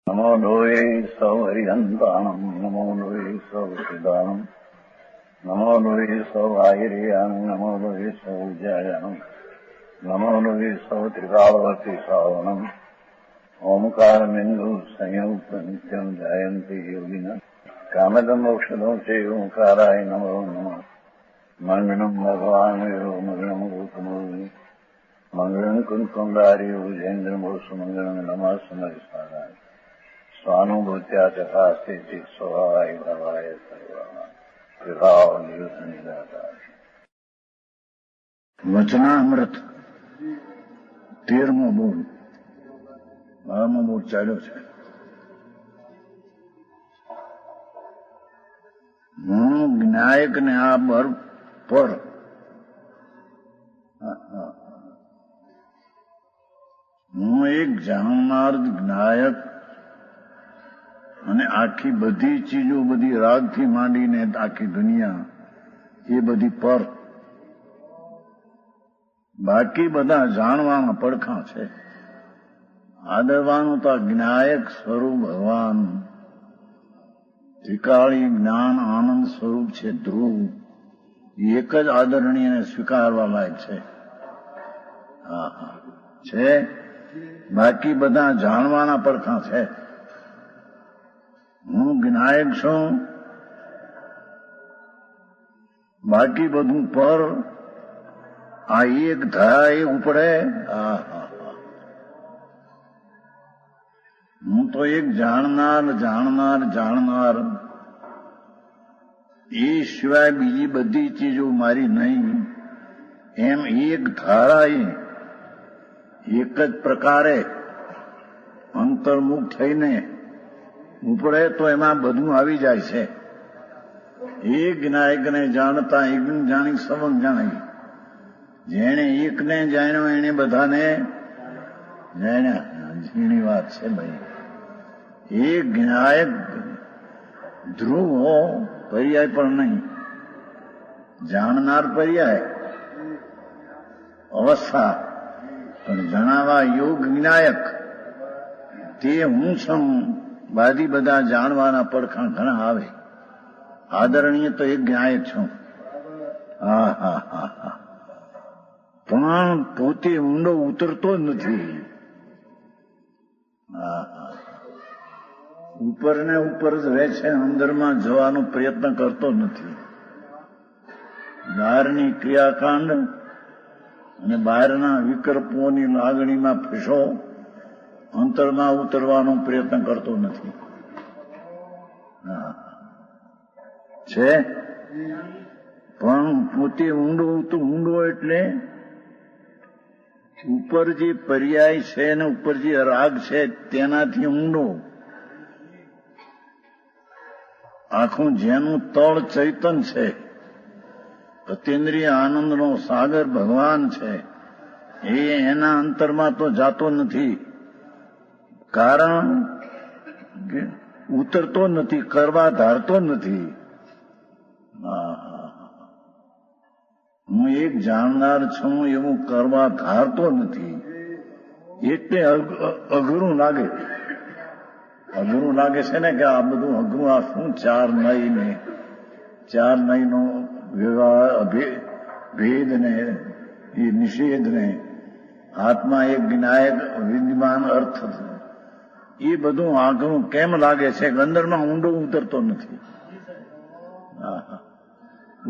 નમો લોહે સૌ હરિહંતાણમ નમો લોહે સૌ સિદાનમ નમો લોહે સૌ આયર્યાણમ નમો લોહે સૌ જયાણમ નમો લોહે સૌ ત્રિકાળવતી સાવણમ ઓમકારમિંદુ સંયુક્ત નિત્યમ જયંતિ યોગિના કામદમ મોક્ષદો છે ઓંકારાય નમો નમઃ મંગળમ ભગવાન વીરો મંગળમ રૂપમૂર્તિ મંગળમ કુંકુંડાર્યો જૈન્દ્રમોષ મંગળમ નમઃ સમરિસારાય સ્વાનુભૂત્યા તથા સ્થિતિ સ્વભાવાય ભવાય સર્વા વિભાવ નિયુત નિરાકાર. વચનામૃત 13મો બોલ 12મો બોલ ચાલ્યો છે. હું જ્ઞાયક ને આ બર પર હું એક જાણનાર જ્ઞાયક અને આખી બધી ચીજો બધી રાગથી માંડીને આખી દુનિયા એ બધી પર, બાકી બધા જાણવાના પડખાં છે. આદરવાનું તો જ્ઞાયક સ્વરૂપ ભગવાન ત્રિકાળી જ્ઞાન આનંદ સ્વરૂપ છે ધ્રુવ, એક જ આદરણીય સ્વીકારવા લાયક છે. છે, બાકી બધા જાણવાના પડખાં છે. હું જ્ઞાયક છું, બાકી બધું પર. આ એક ધારા એ ઉપડે. હું તો એક જાણનાર એ સિવાય બીજી બધી ચીજો મારી નહીં, એમ એક ધારા એક જ પ્રકારે અંતર્મુખ થઈને ઉપડે તો એમાં બધું આવી જાય છે. એ જ્ઞાયકને જાણતા એકને જાણી સવંગ જાણી. જેણે એકને જાણ્યો એને બધાને જાણ્યા. ઝીણી વાત છે ભાઈ. એ જ્ઞાયક ધ્રુવ હો, પર્યાય પણ નહીં. જાણનાર પર્યાય અવસ્થા, પણ જણાવા યોગ જ્ઞાયક તે હું છું. બાદી બધા જાણવાના પડખાં ઘણા આવે. આદરણીય તો એક જ્ઞાયક છું. પણ પોતે ઊંડો ઉતરતો જ નથી. ઉપર ને ઉપર જ રહે છે, અંદરમાં જવાનો પ્રયત્ન કરતો નથી. બહારની ક્રિયાકાંડ અને બહારના વિકલ્પોની લાગણીમાં ફસો અંતરમાં ઉતરવાનો પ્રયત્ન કરતો નથી. છે, પણ પોતે ઊંડો એટલે ઉપર જે પર્યાય છે ને ઉપર જે રાગ છે તેનાથી ઊંડો. આખું જેનું તળ ચૈતન છે, અતિન્દ્રિય આનંદનો સાગર ભગવાન છે, એ એના અંતરમાં તો જાતો નથી. કારણ ઉતરતો નથી, કરવા ધારતો નથી. હું એક જાણનાર છું એવું કરવા ધારતો નથી. એટલે અઘરું લાગે. અઘરું લાગે છે ને કે આ બધું અઘરું, આ શું ચાર નયનો વ્યવહાર ભેદ ને એ નિષેધ ને આત્મા એક જ્ઞાયક વિદ્યમાન અર્થ, એ બધું આઘરું કેમ લાગે છે કે અંદરમાં ઊંડો ઉતરતો નથી.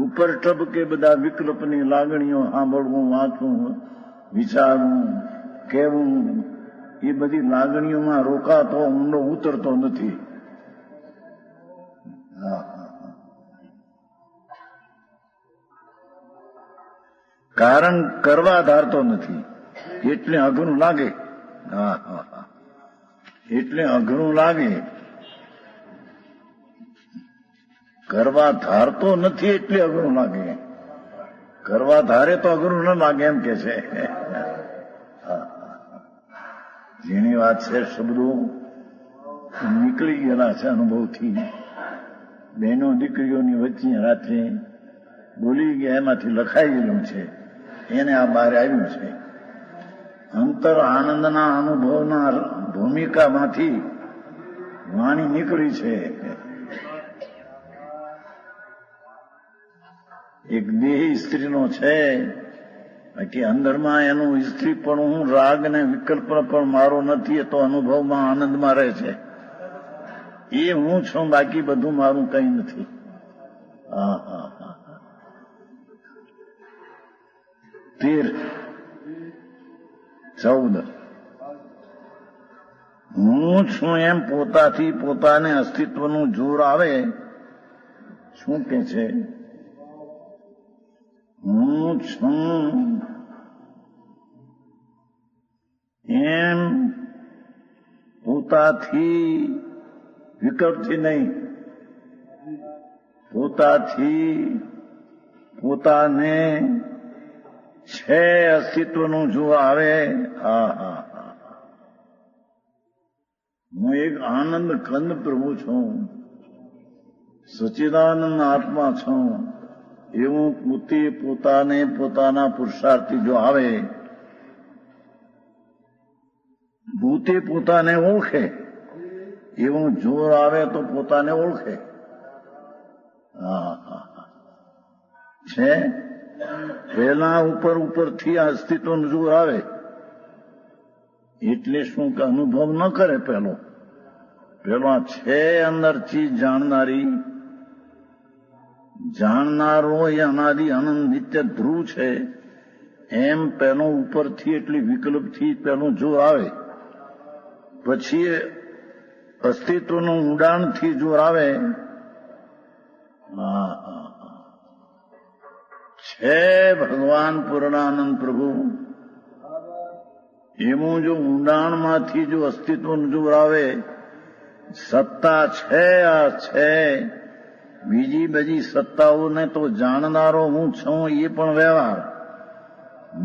ઉપર ટપકે બધા વિકલ્પની લાગણીઓ સાંભળવું, વાંચવું, વિચારવું, કહેવું, એ બધી લાગણીઓમાં રોકાતો ઊંડો ઉતરતો નથી. કારણ કરવા ધારતો નથી, એટલે અઘરું લાગે. એટલે અઘરું લાગે. કરવા ધારતો નથી એટલે અઘરું લાગે. કરવા ધારે તો અઘરું ન લાગે એમ કે છે. જેની વાત છે, શબ્દો નીકળી ગયેલા છે અનુભવથી. બહેનો દીકરીઓની વચ્ચે રાત્રે બોલી ગયા, એમાંથી લખાઈ ગયેલું છે, એને આ બહાર આવ્યું છે. અંતર આનંદના અનુભવના ભૂમિકામાંથી વાણી નીકળી છે. એક દેહી સ્ત્રીનો છે કે અંદરમાં એનું સ્ત્રી પણ હું રાગ ને વિકલ્પ પણ મારો નથી, એ તો અનુભવમાં આનંદમાં રહે છે. એ હું છું, બાકી બધું મારું કઈ નથી. હા હા હા. 13-14 હું છું એમ પોતાથી પોતાને અસ્તિત્વનું જોર આવે. શું કે છે? હું છું એમ પોતાથી, વિકલ્પથી નહીં, પોતાથી પોતાને છે અસ્તિત્વનું જો આવે. હા હા હા. હું એક આનંદ કંદ પ્રભુ છું, સચ્ચિદાનંદ આત્મા છું. એવું પોતે પોતાને પોતાના પુરુષાર્થથી જો આવે, પોતે પોતાને ઓળખે, એવું જોર આવે તો પોતાને ઓળખે. હા હા છે. પહેલા ઉપરથી અસ્તિત્વનું જોર આવે એટલે શું કે અનુભવ ન કરે. પેલો છે અંદર ચીજ જાણનારો એ અનાદિ અનંત નિત્ય ધ્રુવ છે. એમ પેલો ઉપરથી એટલી વિકલ્પથી પેલું જોર આવે, પછી અસ્તિત્વનું ઊંડાણથી જોર આવે. હા છે ભગવાન પૂર્ણાનંદ પ્રભુ. એવું જો ઊંડાણમાંથી જો અસ્તિત્વનું જોર આવે, સત્તા છે, આ છે. બીજી બધી સત્તાઓને તો જાણનારો હું છું, એ પણ વ્યવહાર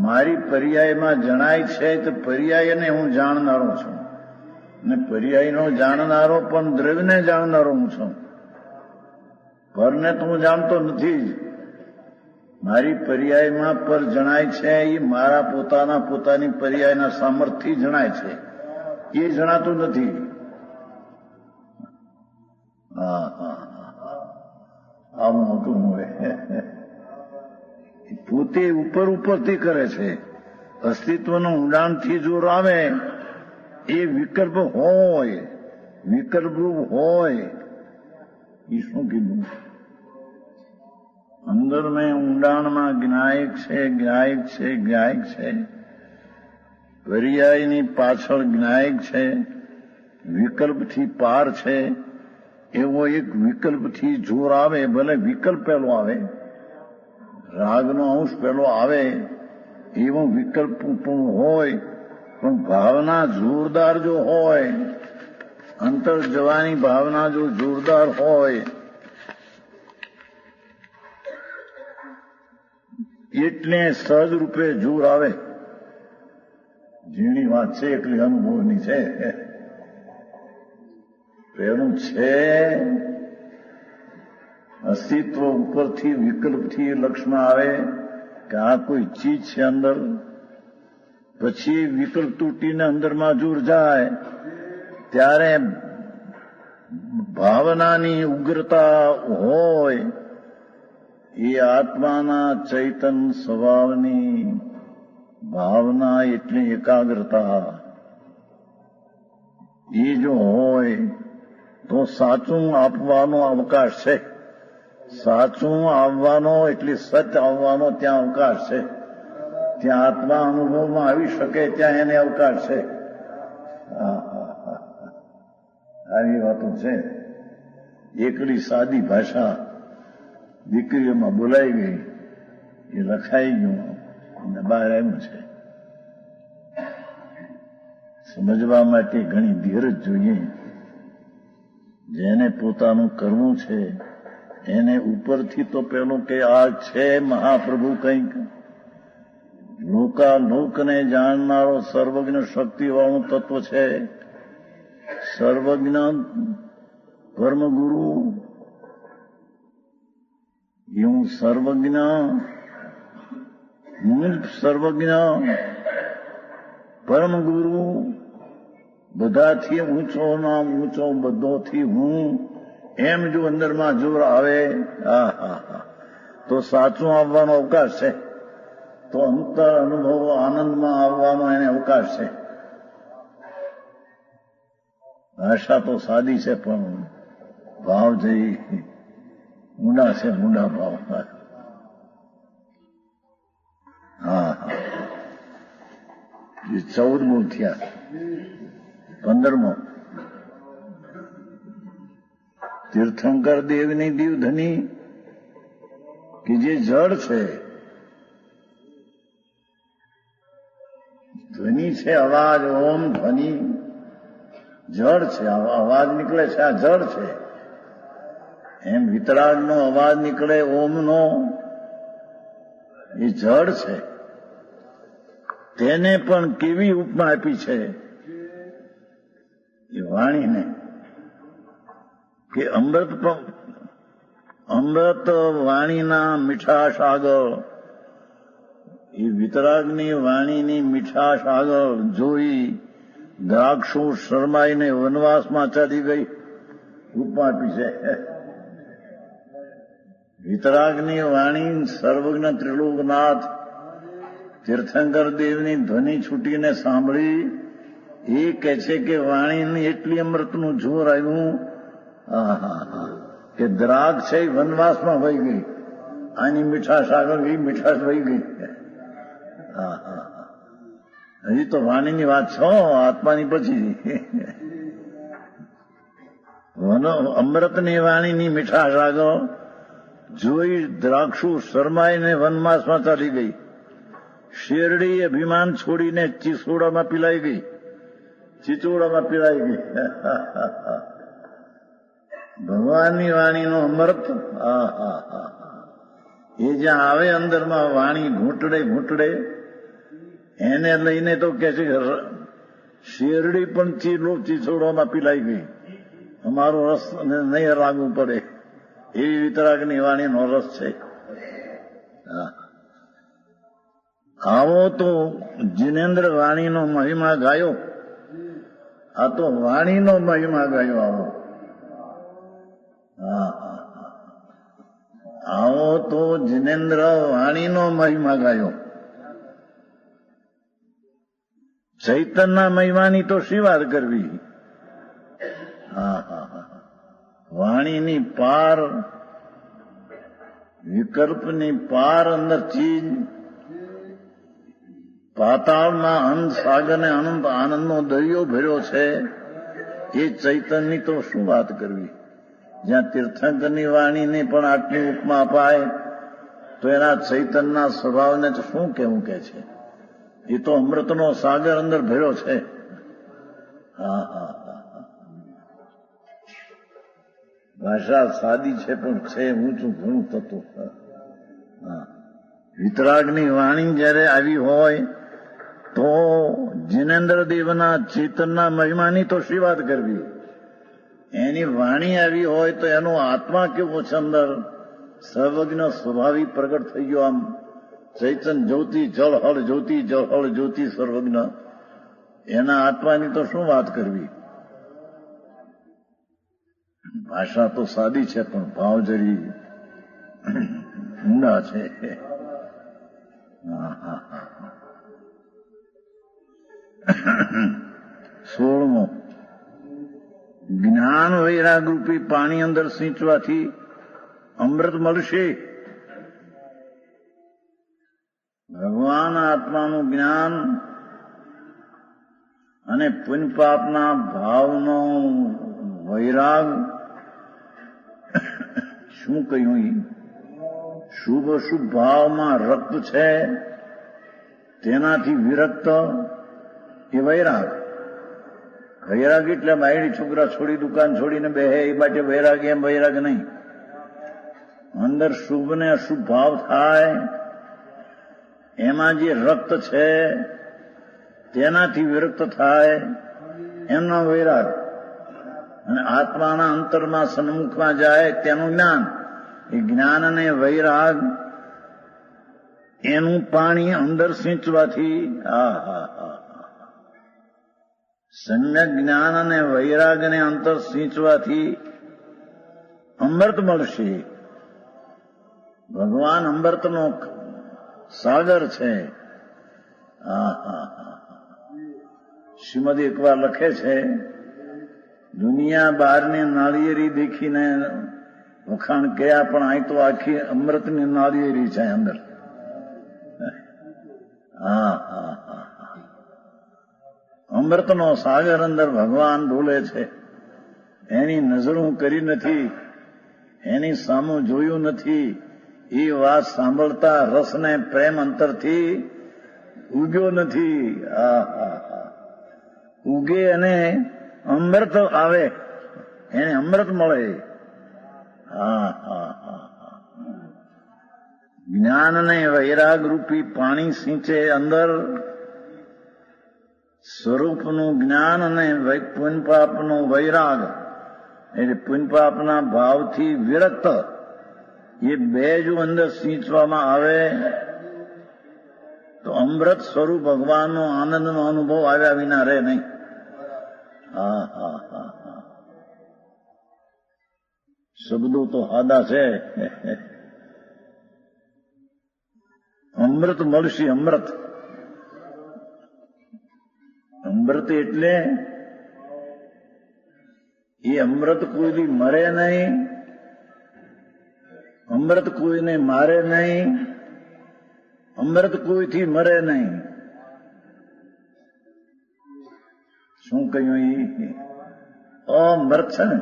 મારી પર્યાયમાં જણાય છે. તો પર્યાયને હું જાણનારો છું, ને પર્યાયનો જાણનારો પણ દ્રવ્યને જાણનારો હું છું. પરને તો હું જાણતો નથી જ. મારી પર્યાયમાં પર જણાય છે એ મારા પોતાની પર્યાયના સામર્થ્યથી જણાય છે, એ જણાતું નથી. હા હા આમ મોટું હોય. પોતે ઉપરથી કરે છે. અસ્તિત્વનું ઊંડાણથી જોર આવે, એ વિકલ્પ હોય, વિકલ્પરૂપ હોય. એ શું કીધું? અંદર મેં ઊંડાણમાં જ્ઞાયક છે. પર્યાયની પાછળ જ્ઞાયક છે, વિકલ્પથી પાર છે. એવો એક વિકલ્પથી જોર આવે. ભલે વિકલ્પ પેલો આવે, રાગનો અંશ પેલો આવે, એવો વિકલ્પ પણ હોય. પણ ભાવના જોરદાર જો હોય, અંતર જવાની ભાવના જો જોરદાર હોય, એટલે સહજ રૂપે જોર આવે. ઝીણી વાત છે, એટલી અનુભવની છે. પેલું છે અસ્તિત્વ ઉપરથી વિકલ્પથી લક્ષમાં આવે કે આ કોઈ ચીજ છે અંદર. પછી વિકલ્પ તૂટીને અંદરમાં જોર જાય, ત્યારે ભાવનાની ઉગ્રતા હોય. એ આત્માના ચૈતન સ્વભાવની ભાવના એટલી એકાગ્રતા એ જો હોય તો સાચું આપવાનો અવકાશ છે. સાચું આવવાનો એટલે સત્ય આવવાનો ત્યાં અવકાશ છે. ત્યાં આત્મા અનુભવમાં આવી શકે ત્યાં એને અવકાશ છે. આવી વાતો છે. એકલી સાદી ભાષા દીકરીઓમાં બોલાઈ ગઈ, એ લખાઈ ગયું અને બહાર આવ્યું છે. સમજવા માટે ઘણી ધીરજ જોઈએ. જેને પોતાનું કરવું છે એને ઉપરથી તો પેલું કે આ છે મહાપ્રભુ કંઈક, લોકને જાણનારો સર્વજ્ઞ શક્તિવાળું તત્વ છે. સર્વજ્ઞ પરમગુરુ, હું સર્વજ્ઞ, હું જ સર્વજ્ઞ પરમગુરુ, બધાથી ઊંચો નામ ઊંચો બધોથી હું, એમ જો અંદરમાં જોર આવે, તો સાચું આવવાનો અવકાશ છે, તો અંતર અનુભવ આનંદમાં આવવાનો એને અવકાશ છે. ભાષા તો સાદી છે પણ ભાવ જઈ ઊંડા છે, ઊંડા ભાવ. હા, 14મો થયા. 15મો તીર્થંકર દેવની દીવધની કે જે જળ છે, ધ્વનિ છે, અવાજ, ઓમ ધ્વનિ જળ છે, અવાજ નીકળે છે, આ જળ છે. એમ વિતરાગનો અવાજ નીકળે ઓમનો, એ જળ છે. તેને પણ કેવી ઉપમા આપી છે એ વાણીને, કે અમૃત વાણીના મીઠાશ આગળ, એ વિતરાગની વાણીની મીઠાશ આગળ જોઈ દ્રાક્ષો શરમાઈને વનવાસમાં ચાલી ગઈ. ઉપમા આપી છે. વિતરાગની વાણી સર્વજ્ઞ ત્રિલોકનાથ તીર્થંકર દેવની ધ્વનિ છૂટીને સાંભળી. એ કહે છે કે વાણીની એટલી અમૃતનું જોર આવ્યું કે દ્રાક્ષ છે વનવાસમાં વહી ગઈ. આની મીઠાશ આગળ ગઈ, મીઠાશ વહી ગઈ. હજી તો વાણીની વાત છો, આત્માની પછી. અમૃતની વાણીની મીઠાશ આગળ જોઈ દ્રાક્ષુ શરમાઈને વનવાસમાં ચાલી ગઈ. શેરડી અભિમાન છોડીને ચીસોડામાં પીલાઈ ગઈ, ચીચોડામાં પીલાઈ ગઈ. ભગવાનની વાણીનો અમૃત એ જ્યાં આવે અંદરમાં વાણી ઘૂંટડે ઘૂંટડે, એને લઈને તો કે છે શેરડી પણ ચીચોડામાં પીલાઈ ગઈ. અમારો રસ નહીં લાગુ પડે એવી વિતરાગની વાણીનો રસ છે. આવો તો જિનેન્દ્ર વાણીનો મહિમા ગાયો. આ તો વાણીનો મહિમા ગાયો. આવો તો જિનેન્દ્ર વાણીનો મહિમા ગાયો. ચૈતનના મહિમાની તો શી વાત કરવી. વાણીની પાર, વિકલ્પની પાર અંદર ચીજ, પાતાળના અંત સાગરને અનંત આનંદનો દરિયો ભર્યો છે. એ ચૈતનની તો શું વાત કરવી. જ્યાં તીર્થંકરની વાણીને પણ આટલી ઉપમા અપાય તો એના ચૈતનના સ્વભાવને તો શું કેવું કે છે. એ તો અમૃતનો સાગર અંદર ભર્યો છે. ભાષા સાદી છે પણ છે ઊંચું ઘણું થતું. વિતરાગની વાણી જયારે આવી હોય તો જિનેન્દ્ર દેવના ચેતનના મહિમાની તો શી વાત કરવી. એની વાણી આવી હોય તો એનો આત્મા કેવો છે અંદર, સર્વજ્ઞ સ્વભાવી પ્રગટ થઈ ગયો. આમ ચૈતન જ્યોતિ જળહળ જ્યોતિ, જળહળ જ્યોતિ સર્વજ્ઞ, એના આત્માની તો શું વાત કરવી. ભાષા તો સાદી છે પણ ભાવ જરી ઊંડા છે. 16મો જ્ઞાન વૈરાગ રૂપી પાણી અંદર સિંચવાથી અમૃત મળશે. ભગવાન આત્માનું જ્ઞાન અને પુણ્ય પાપના ભાવનો વૈરાગ. શું કહ્યું? શુભ અશુભ ભાવમાં રક્ત છે તેનાથી વિરક્ત એ વૈરાગ. વૈરાગ એટલે બાયડી છોકરા છોડી દુકાન છોડીને બેહે એ માટે વૈરાગ, એમ વૈરાગ નહીં. અંદર શુભ ને અશુભ ભાવ થાય એમાં જે રક્ત છે તેનાથી વિરક્ત થાય એમનો વૈરાગ. અને આત્માના અંતરમાં સન્મુખમાં જાય તેનું જ્ઞાન. એ જ્ઞાન અને વૈરાગ એનું પાણી અંદર સિંચવાથી સમ્યક જ્ઞાન અને વૈરાગને અંતર સિંચવાથી અમૃત મળશે. ભગવાન અમૃતનો સાગર છે. શ્રીમદ એકવાર લખે છે, દુનિયા બહારની નાળિયેરી દેખીને વખાણ કર્યા, પણ અહીં તો આખી અમૃતની નાળિયેરી છે અંદર. અમૃતનો સાગર અંદર ભગવાન બોલે છે. એની નજરું કરી નથી, એની સામું જોયું નથી. એ વાત સાંભળતા રસને પ્રેમ અંતરથી ઉગ્યો નથી. ઉગે અને અમૃત આવે, એને અમૃત મળે. જ્ઞાન અને વૈરાગ રૂપી પાણી સિંચે અંદર. સ્વરૂપનું જ્ઞાન અને પુણ્યપાપનો વૈરાગ, એટલે પુણ્યપાપના ભાવથી વિરક્ત, એ બે જો અંદર સિંચવામાં આવે તો અમૃત સ્વરૂપ ભગવાનનો આનંદનો અનુભવ આવ્યા વિના રહે નહીં. શબ્દો તો હાદા છે. અમૃત મળશે. અમૃત અમૃત એટલે એ અમૃત કોઈથી મરે નહીં, અમૃત કોઈને મારે નહીં, અમૃત કોઈથી મરે નહીં. શું કહ્યું? એ અમૃત છે ને,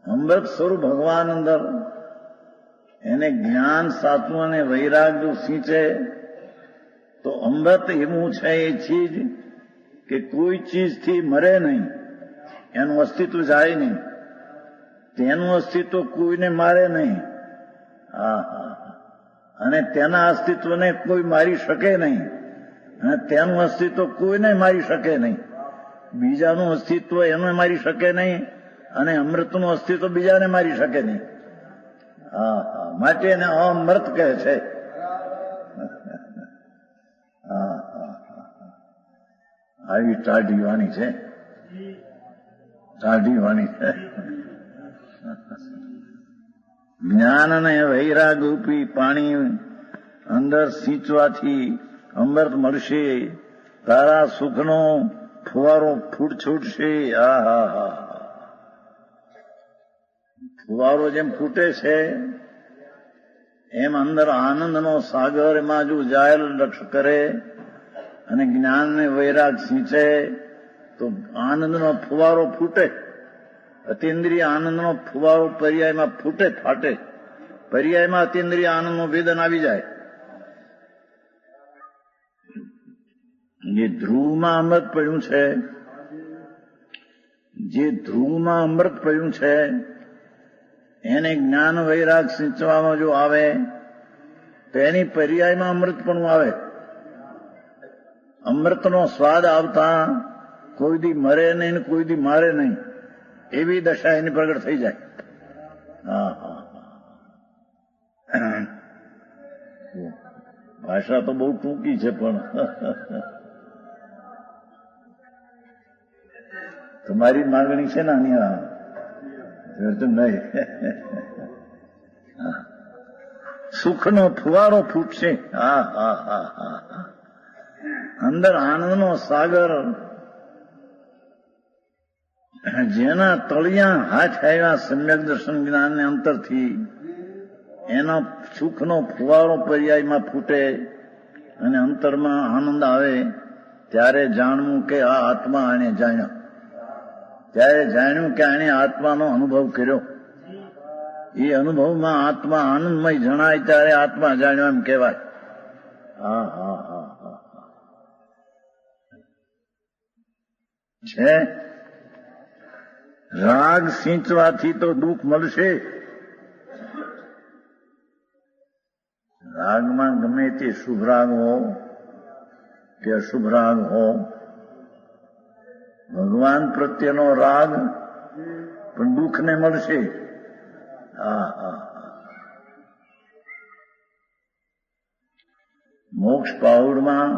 અમૃત સ્વરૂપ ભગવાન અંદર. એને જ્ઞાન સાચું અને વૈરાગ જો સિંચે તો અમૃત એવું છે એ ચીજ કે કોઈ ચીજથી મરે નહીં, એનું અસ્તિત્વ જાય નહીં, તેનું અસ્તિત્વ કોઈને મારે નહીં. અને તેના અસ્તિત્વને કોઈ મારી શકે નહીં, અને તેનું અસ્તિત્વ કોઈને મારી શકે નહીં. બીજાનું અસ્તિત્વ એને મારી શકે નહીં, અને અમૃતનું અસ્તિત્વ બીજાને મારી શકે નહીં. માટે એને અમૃત કહે છે. આવી ટાઢી વાણી છે, ટાઢી વાણી છે. જ્ઞાન અને વૈરાગ રૂપી પાણી અંદર સિંચવાથી અમૃત મળશે. તારા સુખનો ફુવારો ફૂટ છૂટશે. ફુવારો જેમ ફૂટે છે એમ અંદર આનંદનો સાગર એમાં જો જાયલ લક્ષ કરે અને જ્ઞાન ને વૈરાગ સિંચે તો આનંદનો ફુવારો ફૂટે. અતિન્દ્રિય આનંદનો ફુવારો પર્યાયમાં ફૂટે, ફાટે. પર્યાયમાં અતિન્દ્રિય આનંદનું વેદન આવી જાય. જે ધ્રુવમાં અમૃત પડ્યું છે, જે ધ્રુવમાં અમૃત પડ્યું છે, એને જ્ઞાન વૈરાગ સિંચવામાં જો આવે તો એની પર્યાયમાં અમૃત પણ આવે. અમૃતનો સ્વાદ આવતા કોઈ દી મરે નહીં ને કોઈ દી મારે નહીં, એવી દશા એની પ્રગટ થઈ જાય. ભાષા તો બહુ ટૂંકી છે, પણ તમારી માંગણી છે ને આની નહીં. સુખનો ફુવારો ફૂટશે. અંદર આનંદનો સાગર. જેના તળિયા હાથ આવ્યા સમ્યક દર્શન જ્ઞાનને અંતરથી, એનો સુખનો ફુવારો પર્યાયમાં ફૂટે અને અંતરમાં આનંદ આવે, ત્યારે જાણવું કે આ આત્મા આણે જાણ્યો. ત્યારે જાણ્યું કે આણે આત્માનો અનુભવ કર્યો. એ અનુભવમાં આત્મા આનંદમય જણાય ત્યારે આત્મા જાણ્યો એમ કહેવાય. છે રાગ સિંચવાથી તો દુઃખ મળશે. રાગમાં ગમે તે શુભ રાગ હો કે અશુભ રાગ હો, ભગવાન પ્રત્યેનો રાગ પણ દુઃખને મળશે. મોક્ષ પાઉડમાં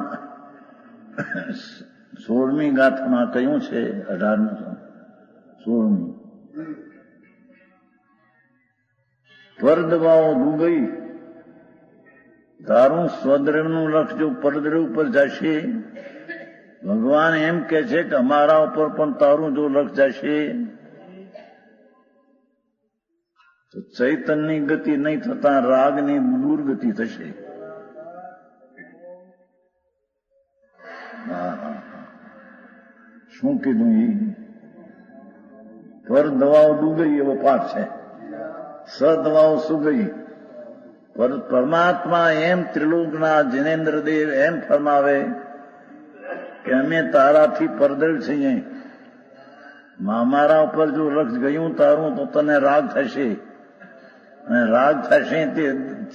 16મી ગાથામાં કહ્યું છે 16મી પરદવાઓ દુગઈ તારું સ્વદ્રવનું લક્ષ જો પરદ્રવ ઉપર જશે, ભગવાન એમ કે છે કે અમારા ઉપર પણ તારું જો લક્ષ જશે તો ચૈતન્યની ગતિ નહીં થતા રાગની દુર્ગતિ થશે. શું કીધું? એ પર દવાઓ ડૂબી એવો પાઠ છે. સદવાઓ સુગઈ. પરમાત્મા એમ ત્રિલોકના જિનેન્દ્રદેવ એમ ફરમાવે કે અમે તારાથી પરદ્રવ છીએ, મારા ઉપર જો લક્ષ ગયું તારું તો તને રાગ થશે, અને રાગ થશે તે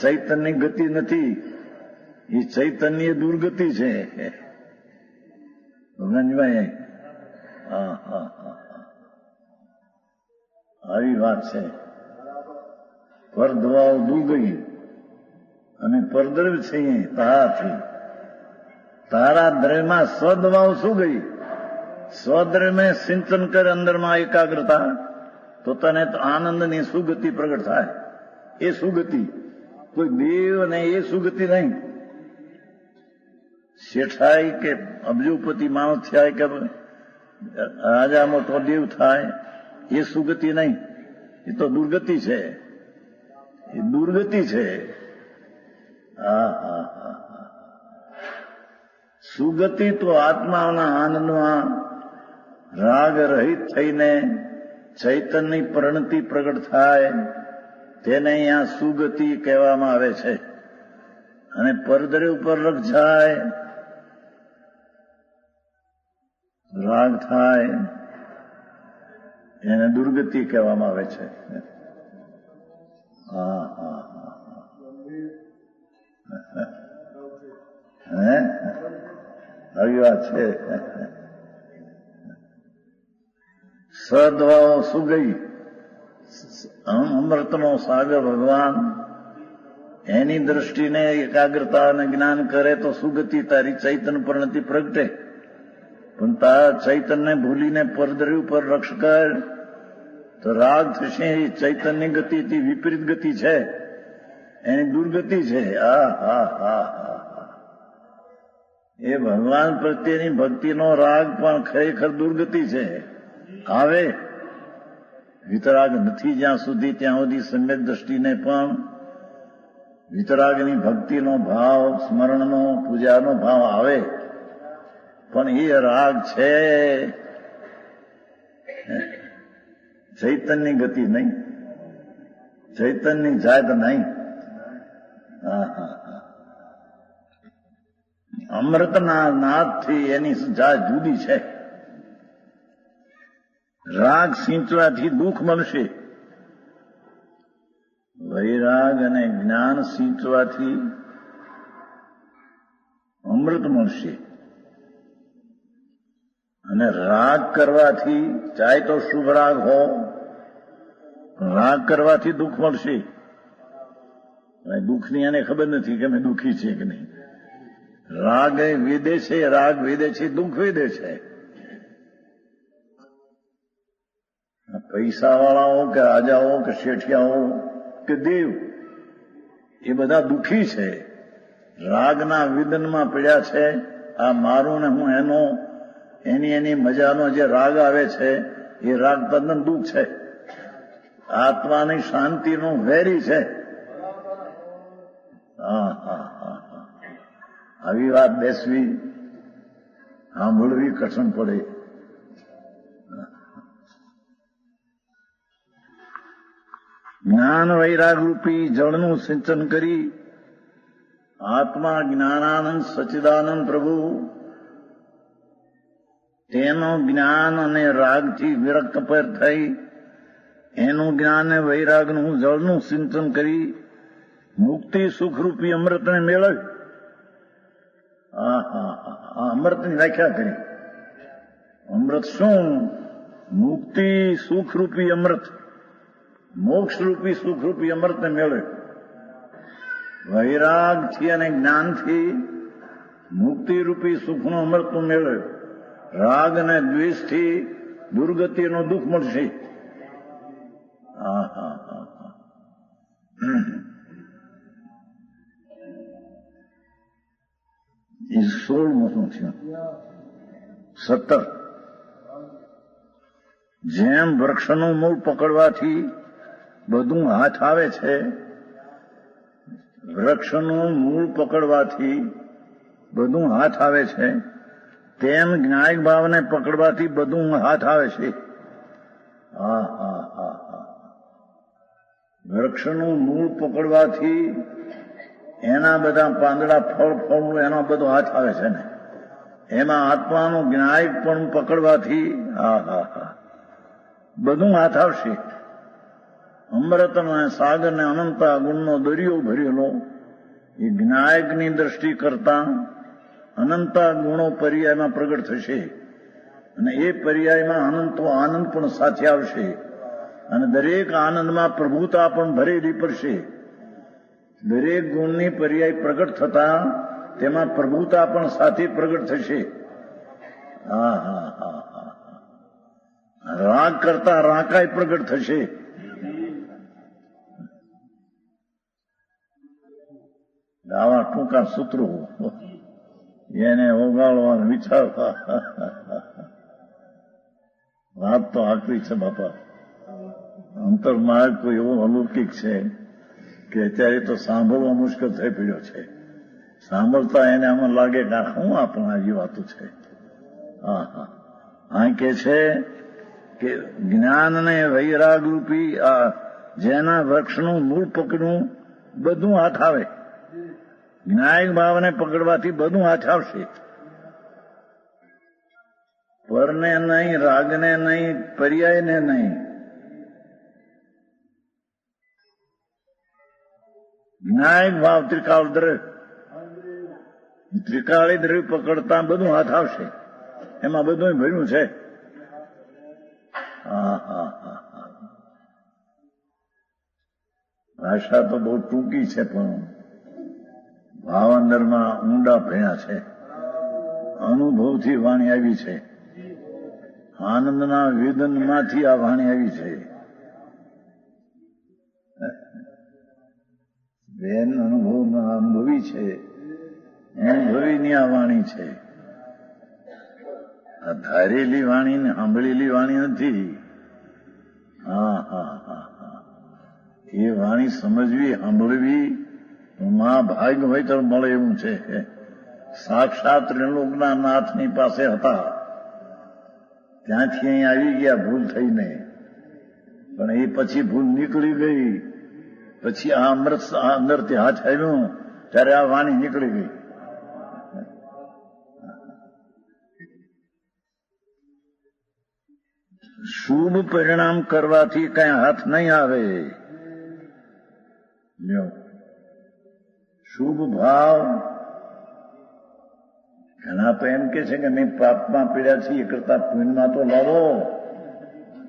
ચૈતન્યની ગતિ નથી, એ ચૈતન્ય દુર્ગતિ છે. ગંજભાઈ આવી વાત છે. પરદવાઓ દુગઈ અને પરદ્રવ છીએ તારાથી. તારા દ્રવ્યમાં સ્વદવાઓ શું ગઈ? સ્વદ્રવ્ય સિંચન કરે અંદરમાં એકાગ્રતા, તો તને તો આનંદની સુગતિ પ્રગટ થાય. એ સુગતિ કોઈ દેવ ને એ સુગતિ નહીં. શેઠાઈ કે અબજોપતિ માણસ થાય કે રાજા મોટો દેવ થાય, એ સુગતિ નહીં. એ તો દુર્ગતિ છે. એ દુર્ગતિ છે. સુગતિ તો આત્માના આનંદમાં રાગ રહિત થઈને ચૈતન્યની પરિણતિ પ્રગટ થાય, તેને અહીંયા સુગતિ કહેવામાં આવે છે. અને પરદ્રવ ઉપર લક્ષ જાય, રાગ થાય, એને દુર્ગતિ કહેવામાં આવે છે. આવી વાત છે. સદવાઓ સુગઈ, અમૃતનો સાગર ભગવાન એની દ્રષ્ટિને એકાગ્રતા અને જ્ઞાન કરે તો સુગતિ તારી ચૈતન્ય પરિણતિ પ્રગટે. પણ તારા ચૈતન્ય ભૂલીને પરદ્રવ પર રક્ષ કર તો રાગ થશે. એ ચૈતન્ય ગતિથી વિપરીત ગતિ છે, એની દુર્ગતિ છે. એ ભગવાન પ્રત્યેની ભક્તિનો રાગ પણ ખરેખર દુર્ગતિ છે. આવે વિતરાગ નથી જ્યાં સુધી, ત્યાં સુધી સમ્યક દ્રષ્ટિને પણ વિતરાગની ભક્તિનો ભાવ, સ્મરણનો, પૂજાનો ભાવ આવે, પણ એ રાગ છે ચૈતન્યની ગતિ નહીં, ચૈતન્યની જાત નહીં. અમૃતના નાદથી એની જાત જુદી છે. રાગ સિંચવાથી દુઃખ મળશે, વૈરાગ અને જ્ઞાન સિંચવાથી અમૃત મળશે. અને રાગ કરવાથી, ચાહે તો શુભ રાગ હો, રાગ કરવાથી દુઃખ મળશે. દુઃખની એને ખબર નથી કે અમે દુઃખી છે કે નહીં. રાગ એ વેદે છે, રાગ વેદે છે, દુઃખ વેદે છે. પૈસાવાળાઓ કે રાજાઓ કે શેઠિયાઓ કે દેવ એ બધા દુઃખી છે, રાગના વિદનમાં પડ્યા છે. આ મારું ને હું એનો, એની મજાનો જે રાગ આવે છે એ રાગ તદ્દન દુઃખ છે. આત્માની શાંતિનું વેરી છે. આવી વાત બેસવી, સાંભળવી કઠણ પડે. જ્ઞાન વૈરાગ રૂપી જળનું સિંચન કરી આત્મા જ્ઞાનાનંદ સચ્ચિદાનંદ પ્રભુ તેનો જ્ઞાન અને રાગથી વિરક્ત પર થઈ એનું જ્ઞાન અને વૈરાગનું જળનું સિંચન કરી મુક્તિ સુખરૂપી અમૃતને મેળવી. અમૃતની વ્યાખ્યા કરી. અમૃત શું? મુક્તિ સુખરૂપી અમૃત, મોક્ષરૂપી સુખરૂપી અમૃતને મેળવે. વૈરાગથી અને જ્ઞાનથી મુક્તિરૂપી સુખનું અમૃતનું મેળવે. રાગ અને દ્વેષથી દુર્ગતિનું દુઃખ મળશે. હા હા હા હા. એ 16મું થયું. 17. જેમ વૃક્ષનું મૂળ પકડવાથી બધું હાથ આવે છે, વૃક્ષનું મૂળ પકડવાથી બધું હાથ આવે છે, તેમ જ્ઞાયક ભાવને પકડવાથી બધું હાથ આવે છે. હા હા હા હા. વૃક્ષનું મૂળ પકડવાથી એના બધા પાંદડા ફળનું એનો બધો હાથ આવે છે ને, એમાં આત્માનું જ્ઞાયક પણ પકડવાથી હા હા હા બધું હાથ આવશે. અમૃત અને સાગર ને અનંતા ગુણનો દરિયો ભરેલો એ જ્ઞાયકની દ્રષ્ટિ કરતા અનંતા ગુણો પર્યાયમાં પ્રગટ થશે અને એ પર્યાયમાં અનંતો આનંદ પણ સાથે આવશે અને દરેક આનંદમાં પ્રભુતા પણ ભરેલી પડશે. દરેક ગુણની પર્યાય પ્રગટ થતા તેમાં પ્રભુતા પણ સાથે પ્રગટ થશે. હા હા હા હા. રાગ કરતા રાકાય પ્રગટ થશે. આવા ટૂંકા સૂત્રો એને ઓગાળવાનું વિચારવા વાત તો આકરી છે બાપા. અંતરમાર્ગ તો એવો અલૌકિક છે કે અત્યારે તો સાંભળવા મુશ્કેલ થઈ પડ્યો છે. સાંભળતા એને આમાં લાગે કે શું આપણા આવી વાતો છે. હા હા. અહીં કે છે કે જ્ઞાન અને વૈરાગ રૂપી આ જેના વૃક્ષનું મૂળ પકડવું બધું હાથ આવે. જ્ઞાયક ભાવને પકડવાથી બધું હાથ આવશે. પરને નહીં, રાગને નહીં, પર્યાયને નહીં. જ્ઞાયક ભાવ ત્રિકાળી દ્રવ્ય પકડતા બધું હાથ આવશે. એમાં બધું ભર્યું છે. હા હા હા હા. ભાષા તો બહુ ટૂંકી છે પણ ભાવ અંદરમાં ઊંડા ભણ્યા છે. અનુભવથી વાણી આવી છે. આનંદના વેદનમાંથી આ વાણી આવી છે. બેન અનુભવી છે, અનુભવીની આ વાણી છે. આ ધારેલી વાણી ને સાંભળેલી વાણી નથી. હા હા હા હા. એ વાણી સમજવી, સાંભળવી મહાભાગ્ય હોય તો મળે એવું છે. સાક્ષાત ત્રિલોકના નાથની પાસે હતા, ત્યાંથી અહીં આવી ગયા ભૂલ થઈને, પણ એ પછી ભૂલ નીકળી ગઈ. પછી આ અમૃત અંદરથી હાથ આવ્યું ત્યારે આ વાણી નીકળી ગઈ. શુભ પરિણામ કરવાથી કઈ હાથ નહીં આવે. શુભ ભાવ ઘણા તો એમ કે છે કે નહીં પાપમાં પીડ્યા છીએ કરતા પુણ્યમાં તો લાવો.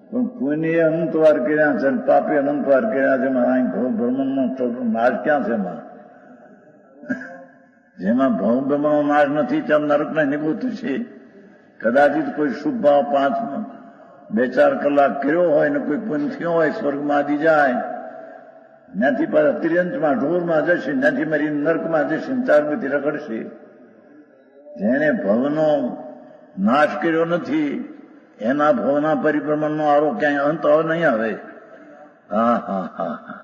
પણ પુણ્ય અનંતવાર કર્યા છે, પાપે અનંતવાર કર્યા છે. ભ્રમણનો માર્ગ ક્યાં છે? એમાં જેમાં ભવ બ્રહ્મનો માર્ગ નથી ત્યાં નરકને નિવૃત્ત છે. કદાચિત કોઈ શુભ ભાવ 2-4 કલાક કર્યો હોય ને કોઈ પુણ્ય થયો હોય, સ્વર્ગમાં આદિ જાય, ત્યાંથી પાછા ત્રિયંચમાં ઢોરમાં જશે, ત્યાંથી મારી નર્કમાં જશે, 4 ગતિ રખડશે. જેને ભવનો નાશ કર્યો નથી એના ભવના પરિભ્રમણનો આરો ક્યાંય અંત નહીં આવે. હા હા હા હા.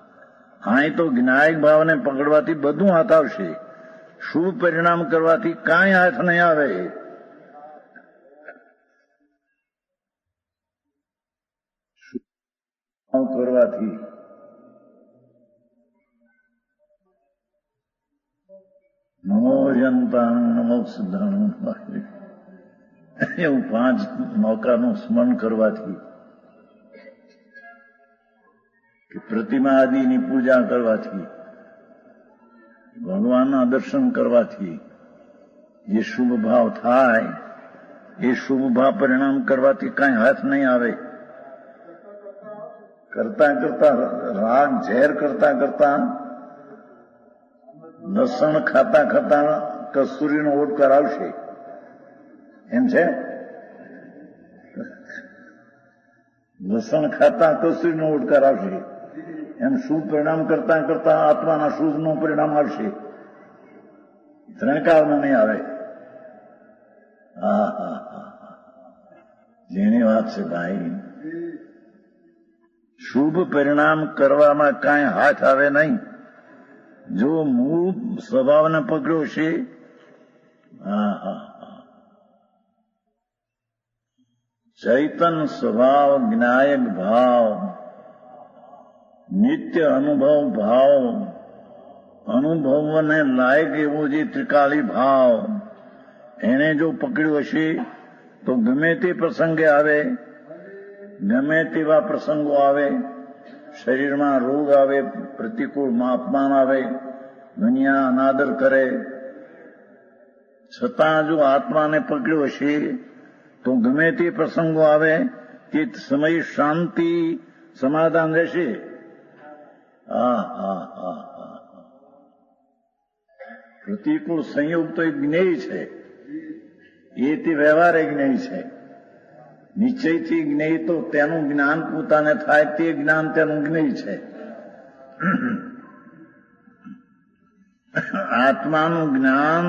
અહીં તો જ્ઞાયક ભાવને પકડવાથી બધું હાથ આવશે. શુભ પરિણામ કરવાથી કાંઈ હાથ નહીં આવે. કરવાથી નમો યંતાણ નમો સિદ્ધાણ એવું 5 નૌકાનું સ્મરણ કરવાથી, કે પ્રતિમા આદિની પૂજા કરવાથી, ભગવાનના દર્શન કરવાથી જે શુભ ભાવ થાય એ શુભ ભાવ પરિણામ કરવાથી કાંઈ હાથ નહીં આવે. કરતા કરતા રાગ ઝેર કરતા કરતા લસણ ખાતા ખાતા કસ્તુરીનો ઓડકાર આવશે. એમ છે લસણ ખાતા કસ્તુરીનો ઉડકાર આવશે, એમ શુભ પરિણામ કરતા કરતા આત્માના શુભનું પરિણામ આવશે. ત્રણ કાળમાં નહીં આવે. હા હા હા, જેની વાત છે ભાઈ. શુભ પરિણામ કરવામાં કાંઈ હાથ આવે નહીં. જો મૂળ સ્વભાવને પકડ્યો છે. હા હા હા, ચૈતન સ્વભાવ, જ્ઞાયક ભાવ, નિત્ય અનુભવ ભાવ, અનુભવને લાયક એવો જે ત્રિકાળી ભાવ, એને જો પકડ્યો હશે તો ગમે તે પ્રસંગે આવે, ગમે તેવા પ્રસંગો આવે, શરીરમાં રોગ આવે, પ્રતિકૂળ અપમાન આવે, દુનિયા અનાદર કરે, છતાં જો આત્માને પકડ્યો હશે તો ગમે તે પ્રસંગો આવે તે સમય શાંતિ સમાધાન રહેશે. હા હા હા હા, પ્રતિકૂળ સંયોગ તો એક જ્ઞેય છે, એ તે વ્યવહાર જ્ઞેય છે. નિશ્ચયથી જ્ઞેય તો તેનું જ્ઞાન પોતાને થાય તે જ્ઞાન તેનું જ્ઞેય છે. આત્માનું જ્ઞાન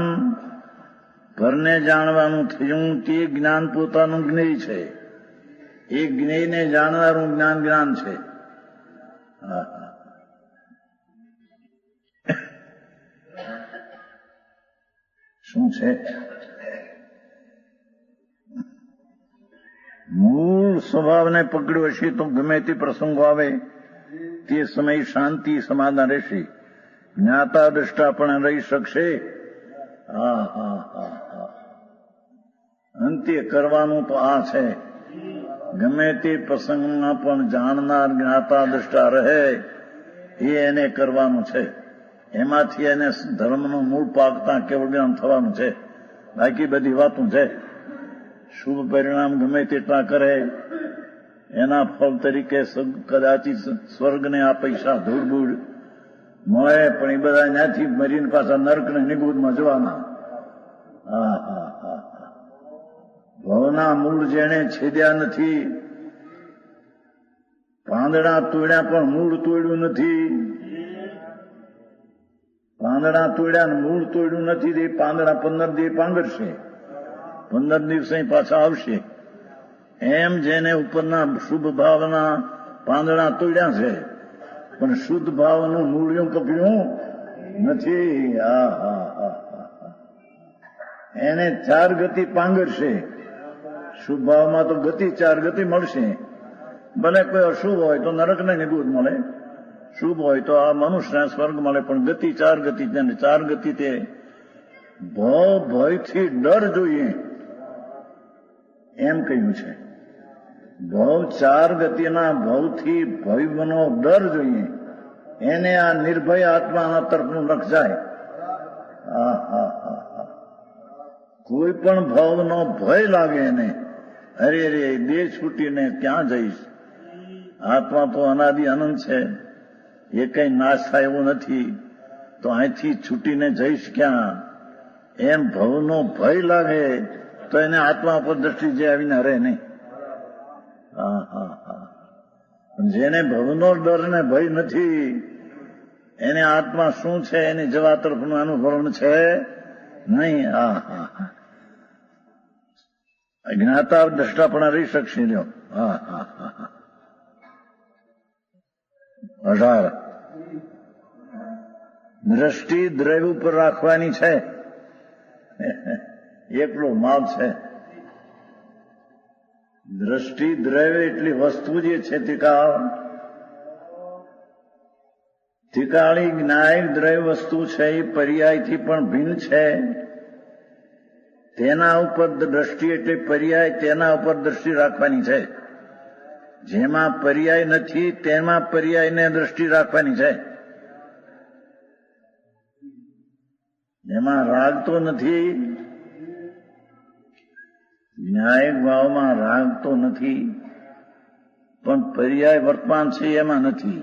પરને જાણવાનું થયું તે જ્ઞાન પોતાનું જ્ઞેય છે. એ જ્ઞેયને જાણનારું જ્ઞાન જ્ઞાન છે. શું છે? મૂળ સ્વભાવને પકડ્યો હશે તો ગમે તે પ્રસંગો આવે તે સમય શાંતિ સમાધાન રહેશે. જ્ઞાતા દ્રષ્ટા પણ રહી શકશે. હા હા હા હા, અંતે કરવાનું તો આ છે. ગમે તે પ્રસંગમાં પણ જાણનાર જ્ઞાતા દ્રષ્ટા રહે એ એને કરવાનું છે. એમાંથી એને ધર્મનું મૂળ પાકતા કેવળ જ્ઞાન થવાનું છે. બાકી બધી વાતો છે. શુભ પરિણામ ગમે તેટલા કરે એના ફળ તરીકે કદાચિત સ્વર્ગને આ પૈસા ધૂળ મળે, પણ એ બધા ત્યાંથી મરીને પાછા નર્કને નિગુદમાં જવાના. હા હા હા, ભવના મૂળ જેણે છેદ્યા નથી, પાંદડા તોડ્યા પણ મૂળ તોડ્યું નથી. પાંદડા તોડ્યા ને મૂળ તોડ્યું નથી. એ પાંદડા 15 દિવસ પાંગરશે, 15 દિવસે પાછા આવશે. એમ જેને ઉપરના શુભ ભાવના પાંદડા તોડ્યા છે પણ શુદ્ધ ભાવનું મૂળિયું કપ્યું નથી. હા હા હા, એને 4 ગતિ પાંગરશે. શુભ ભાવમાં તો ગતિ 4 ગતિ મળશે. ભલે કોઈ અશુભ હોય તો નરકને નિગુદ મળે, શુભ હોય તો આ મનુષ્યને સ્વર્ગ મળે, પણ ગતિ 4 ગતિ. 4 ગતિ તે ભયથી ડર જોઈએ એમ કહ્યું છે. ભવ 4 ગતિના ભવથી ભયનો ડર જોઈએ, એને આ નિર્ભય આત્માના તરફનું લખ જાય. હા હા હા હા, કોઈ પણ ભાવનો ભય લાગે એને, અરે રે દેહ છૂટીને ક્યાં જઈશ? આત્મા તો અનાદિ અનંત છે, એ કઈ નાશ થાય એવું નથી, તો અહીંથી છૂટીને જઈશ ક્યાં? એમ ભવનો ભય લાગે તો એને આત્મા પર દ્રષ્ટિ જે આવીને રહે નહીં. હા હા હા, જેને ભવનો ડર ને ભય નથી એને આત્મા શું છે એની જવા તરફનું અનુભવ છે નહીં. હા હા હા, જ્ઞાતા દ્રષ્ટા પણ રહી શકશે. લ્યો. હા હા હા હા, 18 દ્રષ્ટિ દ્રવ્ય ઉપર રાખવાની છે, એકલો માલ છે. દ્રષ્ટિ દ્રવ્ય એટલી વસ્તુ જે છે તિકાળી જ્ઞાયક દ્રવ્ય વસ્તુ છે, એ પર્યાયથી પણ ભિન્ન છે. તેના ઉપર દ્રષ્ટિ એટલે પર્યાય, તેના ઉપર દ્રષ્ટિ રાખવાની છે. જેમાં પર્યાય નથી તેમાં પર્યાયને દ્રષ્ટિ રાખવાની છે. એમાં રાગ તો નથી, ન્યાયિક ભાવમાં રાગ તો નથી, પણ પર્યાય વર્તમાન છે એમાં નથી.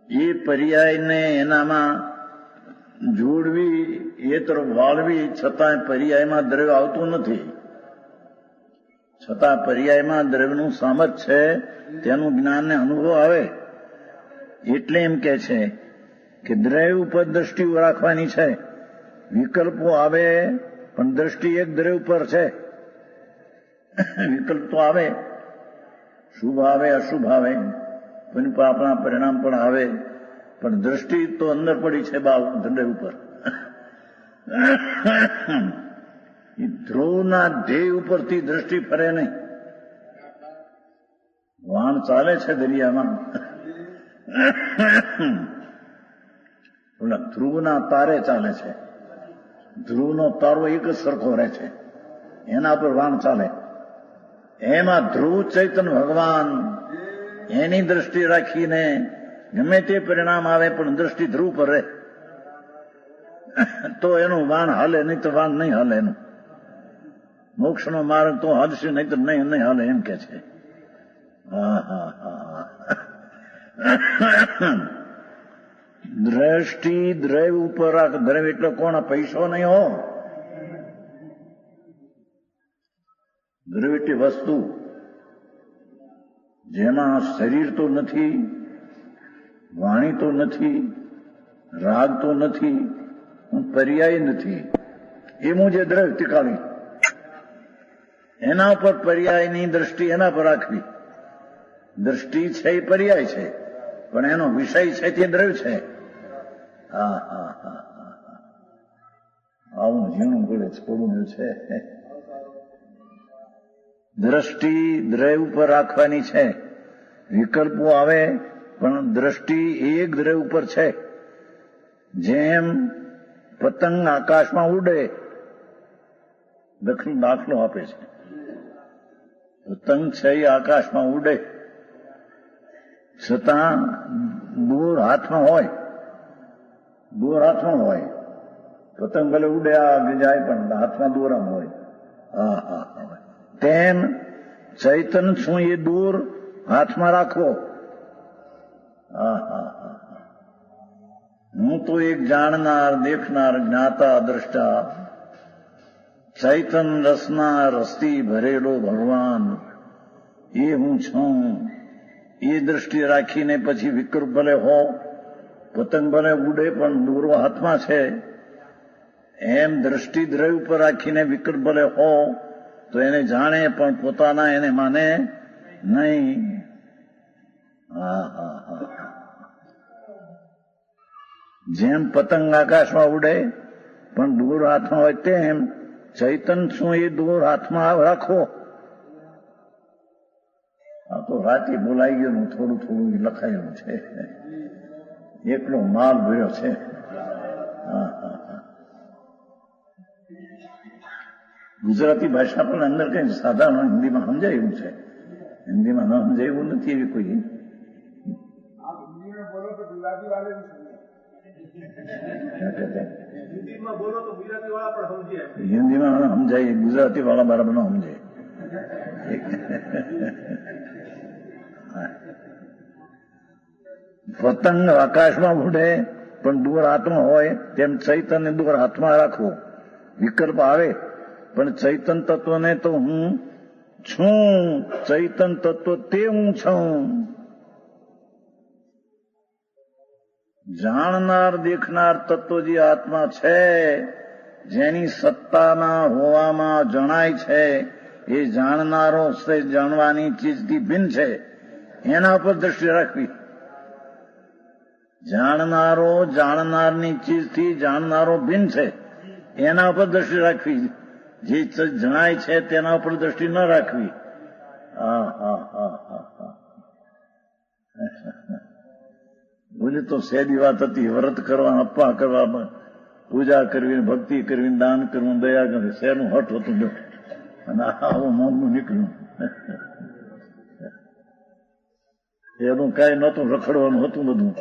એ પર્યાયને એનામાં જોડવી, એ તરફ વાળવી, છતાં પર્યાયમાં દ્રવ્ય આવતું નથી. છતાં પર્યાયમાં દ્રવ્યનું સામર્થ્ય છે તેનું જ્ઞાનને અનુભવ આવે એટલે એમ કે છે કે દ્રવ્ય ઉપર દ્રષ્ટિ રાખવાની છે. વિકલ્પો આવે પણ દ્રષ્ટિ એક દ્રવ્ય ઉપર છે. વિકલ્પ તો આવે, શુભ આવે અશુભ આવે, આપણા પરિણામ પણ આવે, પણ દ્રષ્ટિ તો અંદર પડી છે દ્રવ્ય ઉપર. ધ્રુવના ધ્યેય ઉપરથી દ્રષ્ટિ ફરે નહીં. વાણ ચાલે છે દરિયામાં, ધ્રુવના તારે ચાલે છે. ધ્રુવનો તારો એક જ સરખો રહે છે, એના પર વાણ ચાલે. એમાં ધ્રુવ ચૈતન્ય ભગવાન એની દ્રષ્ટિ રાખીને ગમે તે પરિણામ આવે પણ દ્રષ્ટિ ધ્રુવ પર રહે તો એનું વાણ હાલે, નહીં તો વાણ નહીં હાલે. એનું મોક્ષનો માર્ગ તો હાલશે, નહીં તો નહીં હાલે એમ કે છે. દ્રષ્ટિ દ્રવ્ય ઉપર રાખ. દ્રવ્ય એટલે કોણ? પૈસો નહીં હો. દ્રવ્ય એટલે વસ્તુ જેમાં શરીર તો નથી, વાણી તો નથી, રાગ તો નથી, પર્યાય નથી. એનું જે દ્રવ્ય ટીકાવી એના પર પર્યાયની દ્રષ્ટિ એના પર રાખવી. દ્રષ્ટિ છે એ પર્યાય છે, પણ એનો વિષય છે તે દ્રવ્ય છે. આવું ઝીણું બોલે છોડું છે. દ્રષ્ટિ દ્રવ્ય ઉપર રાખવાની છે. વિકલ્પો આવે પણ દ્રષ્ટિ એક દ્રવ્ય ઉપર છે. જેમ પતંગ આકાશમાં ઉડે, દાખલો આપે છે. પતંગ છે એ આકાશમાં ઉડે, છતાં દૂર હાથમાં હોય. પતંગ ભલે ઉડે આગળ જાય પણ હાથમાં દોરામાં હોય. તેમ ચૈતન છું એ દૂર હાથમાં રાખવો. હું તો એક જાણનાર, દેખનાર, જ્ઞાતા, દ્રષ્ટા, ચૈતન રસના રસથી ભરેલો ભગવાન એ હું છું. એ દ્રષ્ટિ રાખીને પછી વિકલ્પ ભલે હો, પતંગ ભલે ઉડે પણ દોરો હાથમાં છે, એમ દ્રષ્ટિ દ્રવ્ય ઉપર રાખીને વિકલ્પ ભલે હો તો એને જાણે પણ પોતાના એને માને નહીં. જેમ પતંગ આકાશમાં ઉડે પણ દૂર હાથમાં હોય, તેમ ચૈતન શું એ દૂર હાથમાં રાખો. આ તો રાતે બોલાઈ ગયેલું થોડું થોડું લખાયેલું છે, એકલો માલ ભર્યો છે. ગુજરાતી ભાષા પણ અંદર કઈ સાધારણ હિન્દીમાં સમજાય એવું છે. હિન્દીમાં ન સમજાય એવું નથી. એવી કોઈ હિન્દીમાં સમજાય, ગુજરાતી વાળા બરાબર ન સમજાય. પતંગ આકાશમાં ઉડે પણ દૂર હાથમાં હોય, તેમ ચૈતન્ય દૂર હાથમાં રાખવો. વિકલ્પ આવે પણ ચૈતન તત્વને તો હું છું. ચૈતન તત્વ તે હું છું. જાણનાર દેખનાર તત્વ જે આત્મા છે, જેની સત્તાના હોવામાં જણાય છે, એ જાણનારો જાણવાની ચીજથી ભિન્ન છે, એના પર દ્રષ્ટિ રાખવી. જાણનારો જાણનારની ચીજથી જાણનારો ભિન્ન છે, એના પર દ્રષ્ટિ રાખવી. જે જણાય છે તેના ઉપર દ્રષ્ટિ ન રાખવી. બોલે તો સહેલી વાત હતી. વ્રત કરવા, અપ્પા કરવા, પૂજા કરવી, ભક્તિ કરવી, દાન કરવું, દયા કરવી, શેનું હઠ હતું જો. અને આવું મોંઘું નીકળ્યું. એનું કઈ નહોતું, રખડવાનું હતું બધું.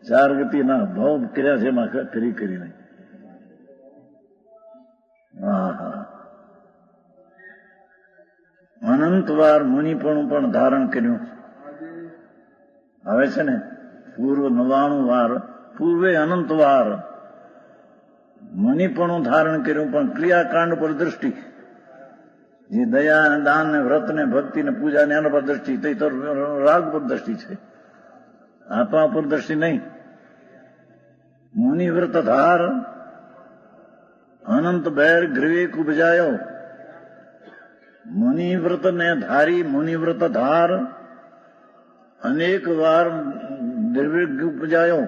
ચાર ગતિના ભાવ કર્યા છે એમાં કરીને. અનંતવાર મુનિપણું પણ ધારણ કર્યું. આવે છે ને પૂર્વ 99 વાર, પૂર્વે અનંત વાર મુનિપણું ધારણ કર્યું, પણ ક્રિયાકાંડ પર દ્રષ્ટિ. જે દયા ને દાન ને વ્રત ને ભક્તિ ને પૂજા ને એના પર દ્રષ્ટિ, તો રાગ પર દ્રષ્ટિ છે, આત્મા પર દ્રષ્ટિ નહીં. મુનિવ્રત ધાર અનંત બેર ગ્રીવેક ઉપજાયો. મુનિવ્રત ને ધારી, મુનિવ્રત ધાર અનેક વાર ગ્રીવેક ઉપજાયો.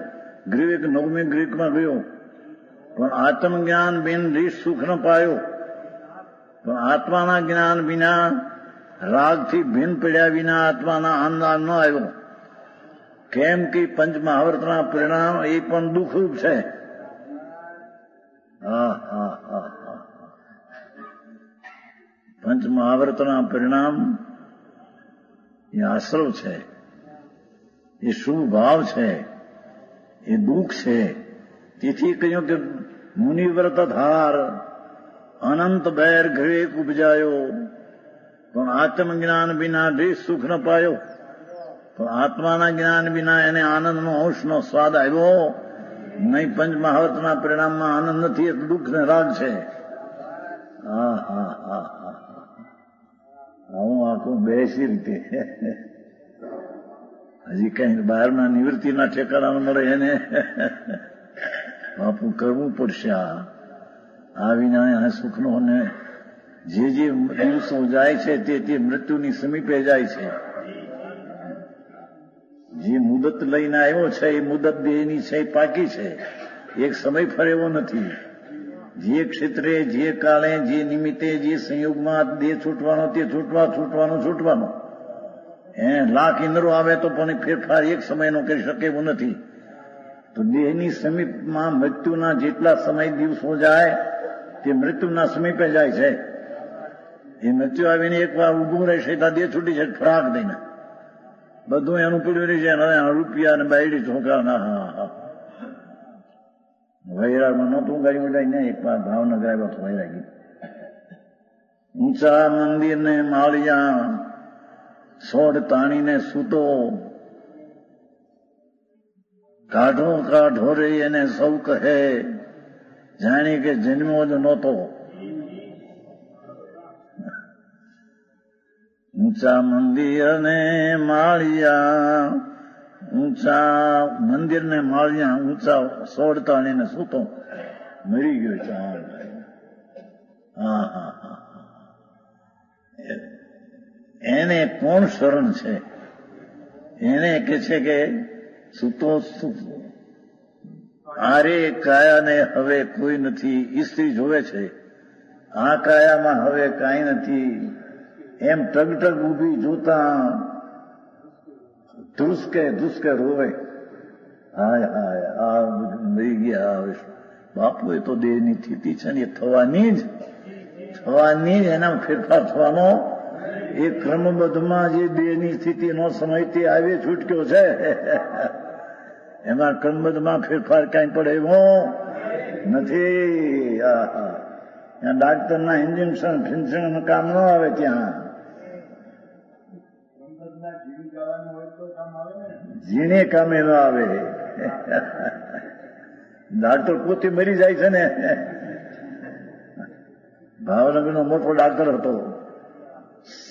ગ્રીવેક નવમી ગ્રીકમાં ગયો, પણ આત્મજ્ઞાન બિન રીત સુખ ન પાયો. પણ આત્માના જ્ઞાન વિના, રાગથી ભિન્ન પડ્યા વિના આત્માના આનંદ ન આવ્યો. કેમ કે પંચ મહાવ્રતના પરિણામ એ પણ દુઃખરૂપ છે. પંચ મહાવ્રતના પરિણામ એ આશ્રવ છે, એ શુભ ભાવ છે, એ દુઃખ છે. તેથી કહ્યું કે મુનિવ્રત ધાર અનંત બેર ગ્રીવેક ઉપજાયો. પણ આત્મજ્ઞાન વિના દેશ સુખ ન પાયો. પણ આત્માના જ્ઞાન વિના એને આનંદનો અંશનો સ્વાદ આવ્યો નહીં. પંચ મહાવ્રતના પરિણામમાં આનંદ નથી, એ દુઃખ ને રાગ છે. હું આખું બેસી રીતે હજી કઈ બહારના નિવૃત્તિના ઠેકાણા મળે એને બાપુ કરવું પડશે. આ વિના સુખનો ને જે દિવસો જાય છે તે મૃત્યુની સમીપે જાય છે. જે મુદત લઈને આવ્યો છે એ મુદત દેહની છે, એ પાકી છે. એક સમય ફરે એવો નથી. જે ક્ષેત્રે, જે કાળે, જે નિમિત્તે, જે સંયોગમાં દેહ છૂટવાનો તે છૂટવાનો. લાખ ઇન્દ્રો આવે તો પણ ફેરફાર એક સમયનો કરી શકે એવું નથી. તો દેહની સમીપમાં મૃત્યુના જેટલા સમય દિવસો જાય તે મૃત્યુના સમીપે જાય છે. એ મૃત્યુ આવીને એક વાર ઉભું રહેશે તો દેહ છૂટી છે ફરાક દઈને. બધું એનું પીડ્યું રહી છે. રૂપિયા ને બાયડી છોકરા વૈરાગમાં નહોતું ગાડી ઉડાઈ ને એક વાર ભાવનગર આવ્યો તો વૈરાગી. ઊંચા મંદિર ને માળિયા સોડ તાણીને સૂતો. કાઢો રે એને સૌ કહે, જાણી કે જન્મો જ નહોતો. ઊંચા મંદિર ને માળિયા, ઊંચા મંદિર ને માળિયા, ઊંચા સોડતા એને સૂતો. મરી ગયો ચાલ. એને કોણ શરણ છે? એને કે છે કે સૂતો આરે કાયાને હવે કોઈ નથી. સ્ત્રી જોવે છે, આ કાયામાં હવે કાંઈ નથી. એમ ટગ ઉભી જોતા ધ્રુસકે રોવે. હાય આ મરી ગયા. બાપુ એ તો દેહની સ્થિતિ છે ને, એ થવાની જ એના ફેરફાર થવાનો. એ ક્રમબદ્ધમાં જે દેહની સ્થિતિનો સમય તે આવે છૂટક્યો છે. એમાં ક્રમબદ્ધમાં ફેરફાર કઈ પડે એવો નથી. ત્યાં ડાક્ટરના ઇન્જેક્શન ફિન્જેક્શન કામ ન આવે. ત્યાં જીણે કામે ન આવે. ડાક્ટર પોતે મરી જાય છે ને. ભાવનગરનો મોટો ડાક્ટર હતો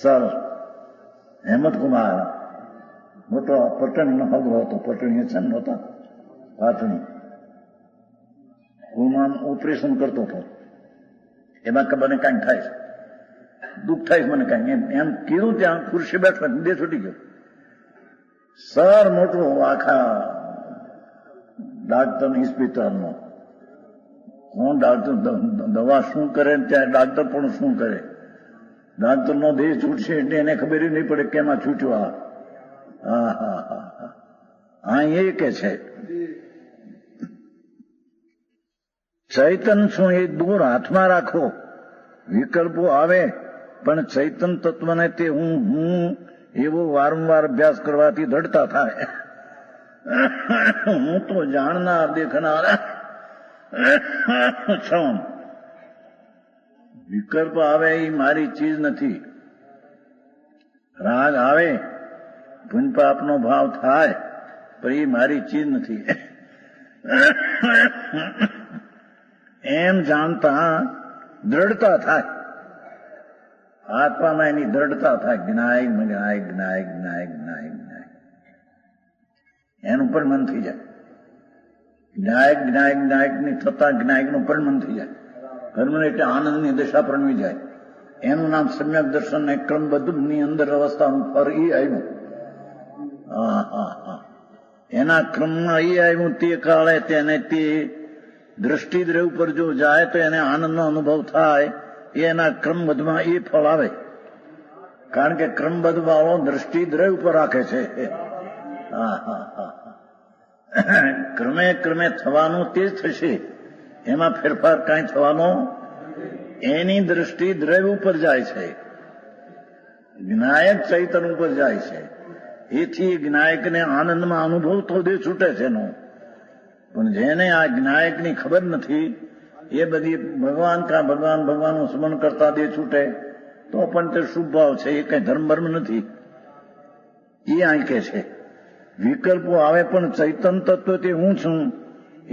સર હેમંતકુમાર. મોટો પટણીનો હગરો હતો. પટણી છે ને નહોતા, પાટણી. હું ઓપરેશન કરતો હતો. એમાં મને કાંઈ થાય, દુઃખ થાય મને કાંઈ. એમ કીધું ત્યાં ખુરશી બેઠો, દેહ છૂટી ગયો. સર મોટો આખા ડાક્ટર હોસ્પિટલનો. કોણ ડાક્ટર દવા શું કરે ત્યાં ડાક્ટર પણ શું કરે. ડાક્ટરનો દેહ છૂટશે એટલે એને ખબર નહીં પડે કેમાં છૂટ્યો. એ કે છે ચૈતન શું એ દૂર હાથમાં રાખો. વિકલ્પો આવે પણ ચૈતન તત્વને તે હું એવો વારંવાર અભ્યાસ કરવાથી દઢતા થાય. હું તો જાણનાર દેખનાર છું. વિકલ્પ આવે એ મારી ચીજ નથી. રાગ આવે, પુણ્ય પાપનો ભાવ થાય, પણ એ મારી ચીજ નથી. એમ જાણતા દ્રઢતા થાય. આત્મામાં એની દ્રઢતા થાય. જ્ઞાયક જ્ઞાયક જ્ઞાયક જ્ઞાયક જ્ઞાયક જ્ઞાયક એનું પણ મન થઈ જાય. જ્ઞાયક જ્ઞાયક જ્ઞાયક ની થતા જ્ઞાયકનું પણ મન થઈ જાય. કર્મને એટલે આનંદની દશા પ્રણવી જાય. એનું નામ સમ્યક દર્શન ને ક્રમબદ્ધની અંદર અવસ્થાનું ફર એ આવ્યું. એના ક્રમમાં એ આવ્યું. તે કાળે તેને તે દ્રષ્ટિદ્રય ઉપર જો જાય તો એને આનંદનો અનુભવ થાય. એના ક્રમબદ્ધમાં એ ફળ આવે. કારણ કે ક્રમબદ્ધ વાળો દ્રષ્ટિદ્રય ઉપર રાખે છે. ક્રમે ક્રમે થવાનું તે જ થશે. એમાં ફેરફાર કાંઈ થવાનો એની દ્રષ્ટિ દ્રવ્ય ઉપર જાય છે. જ્ઞાયક ચૈતન્ય ઉપર જાય છે. એથી જ્ઞાયકને આનંદમાં અનુભવ તો દે છૂટે છે એનો. પણ જેને આ જ્ઞાયકની ખબર નથી એ બધી ભગવાન ભગવાન ભગવાનનું સ્મરણ કરતા દે છૂટે તો પણ તે શુભ ભાવ છે. એ કઈ ધર્મ ભર્મ નથી. એ આંકે છે. વિકલ્પો આવે પણ ચૈતન્ય તત્વ તે હું છું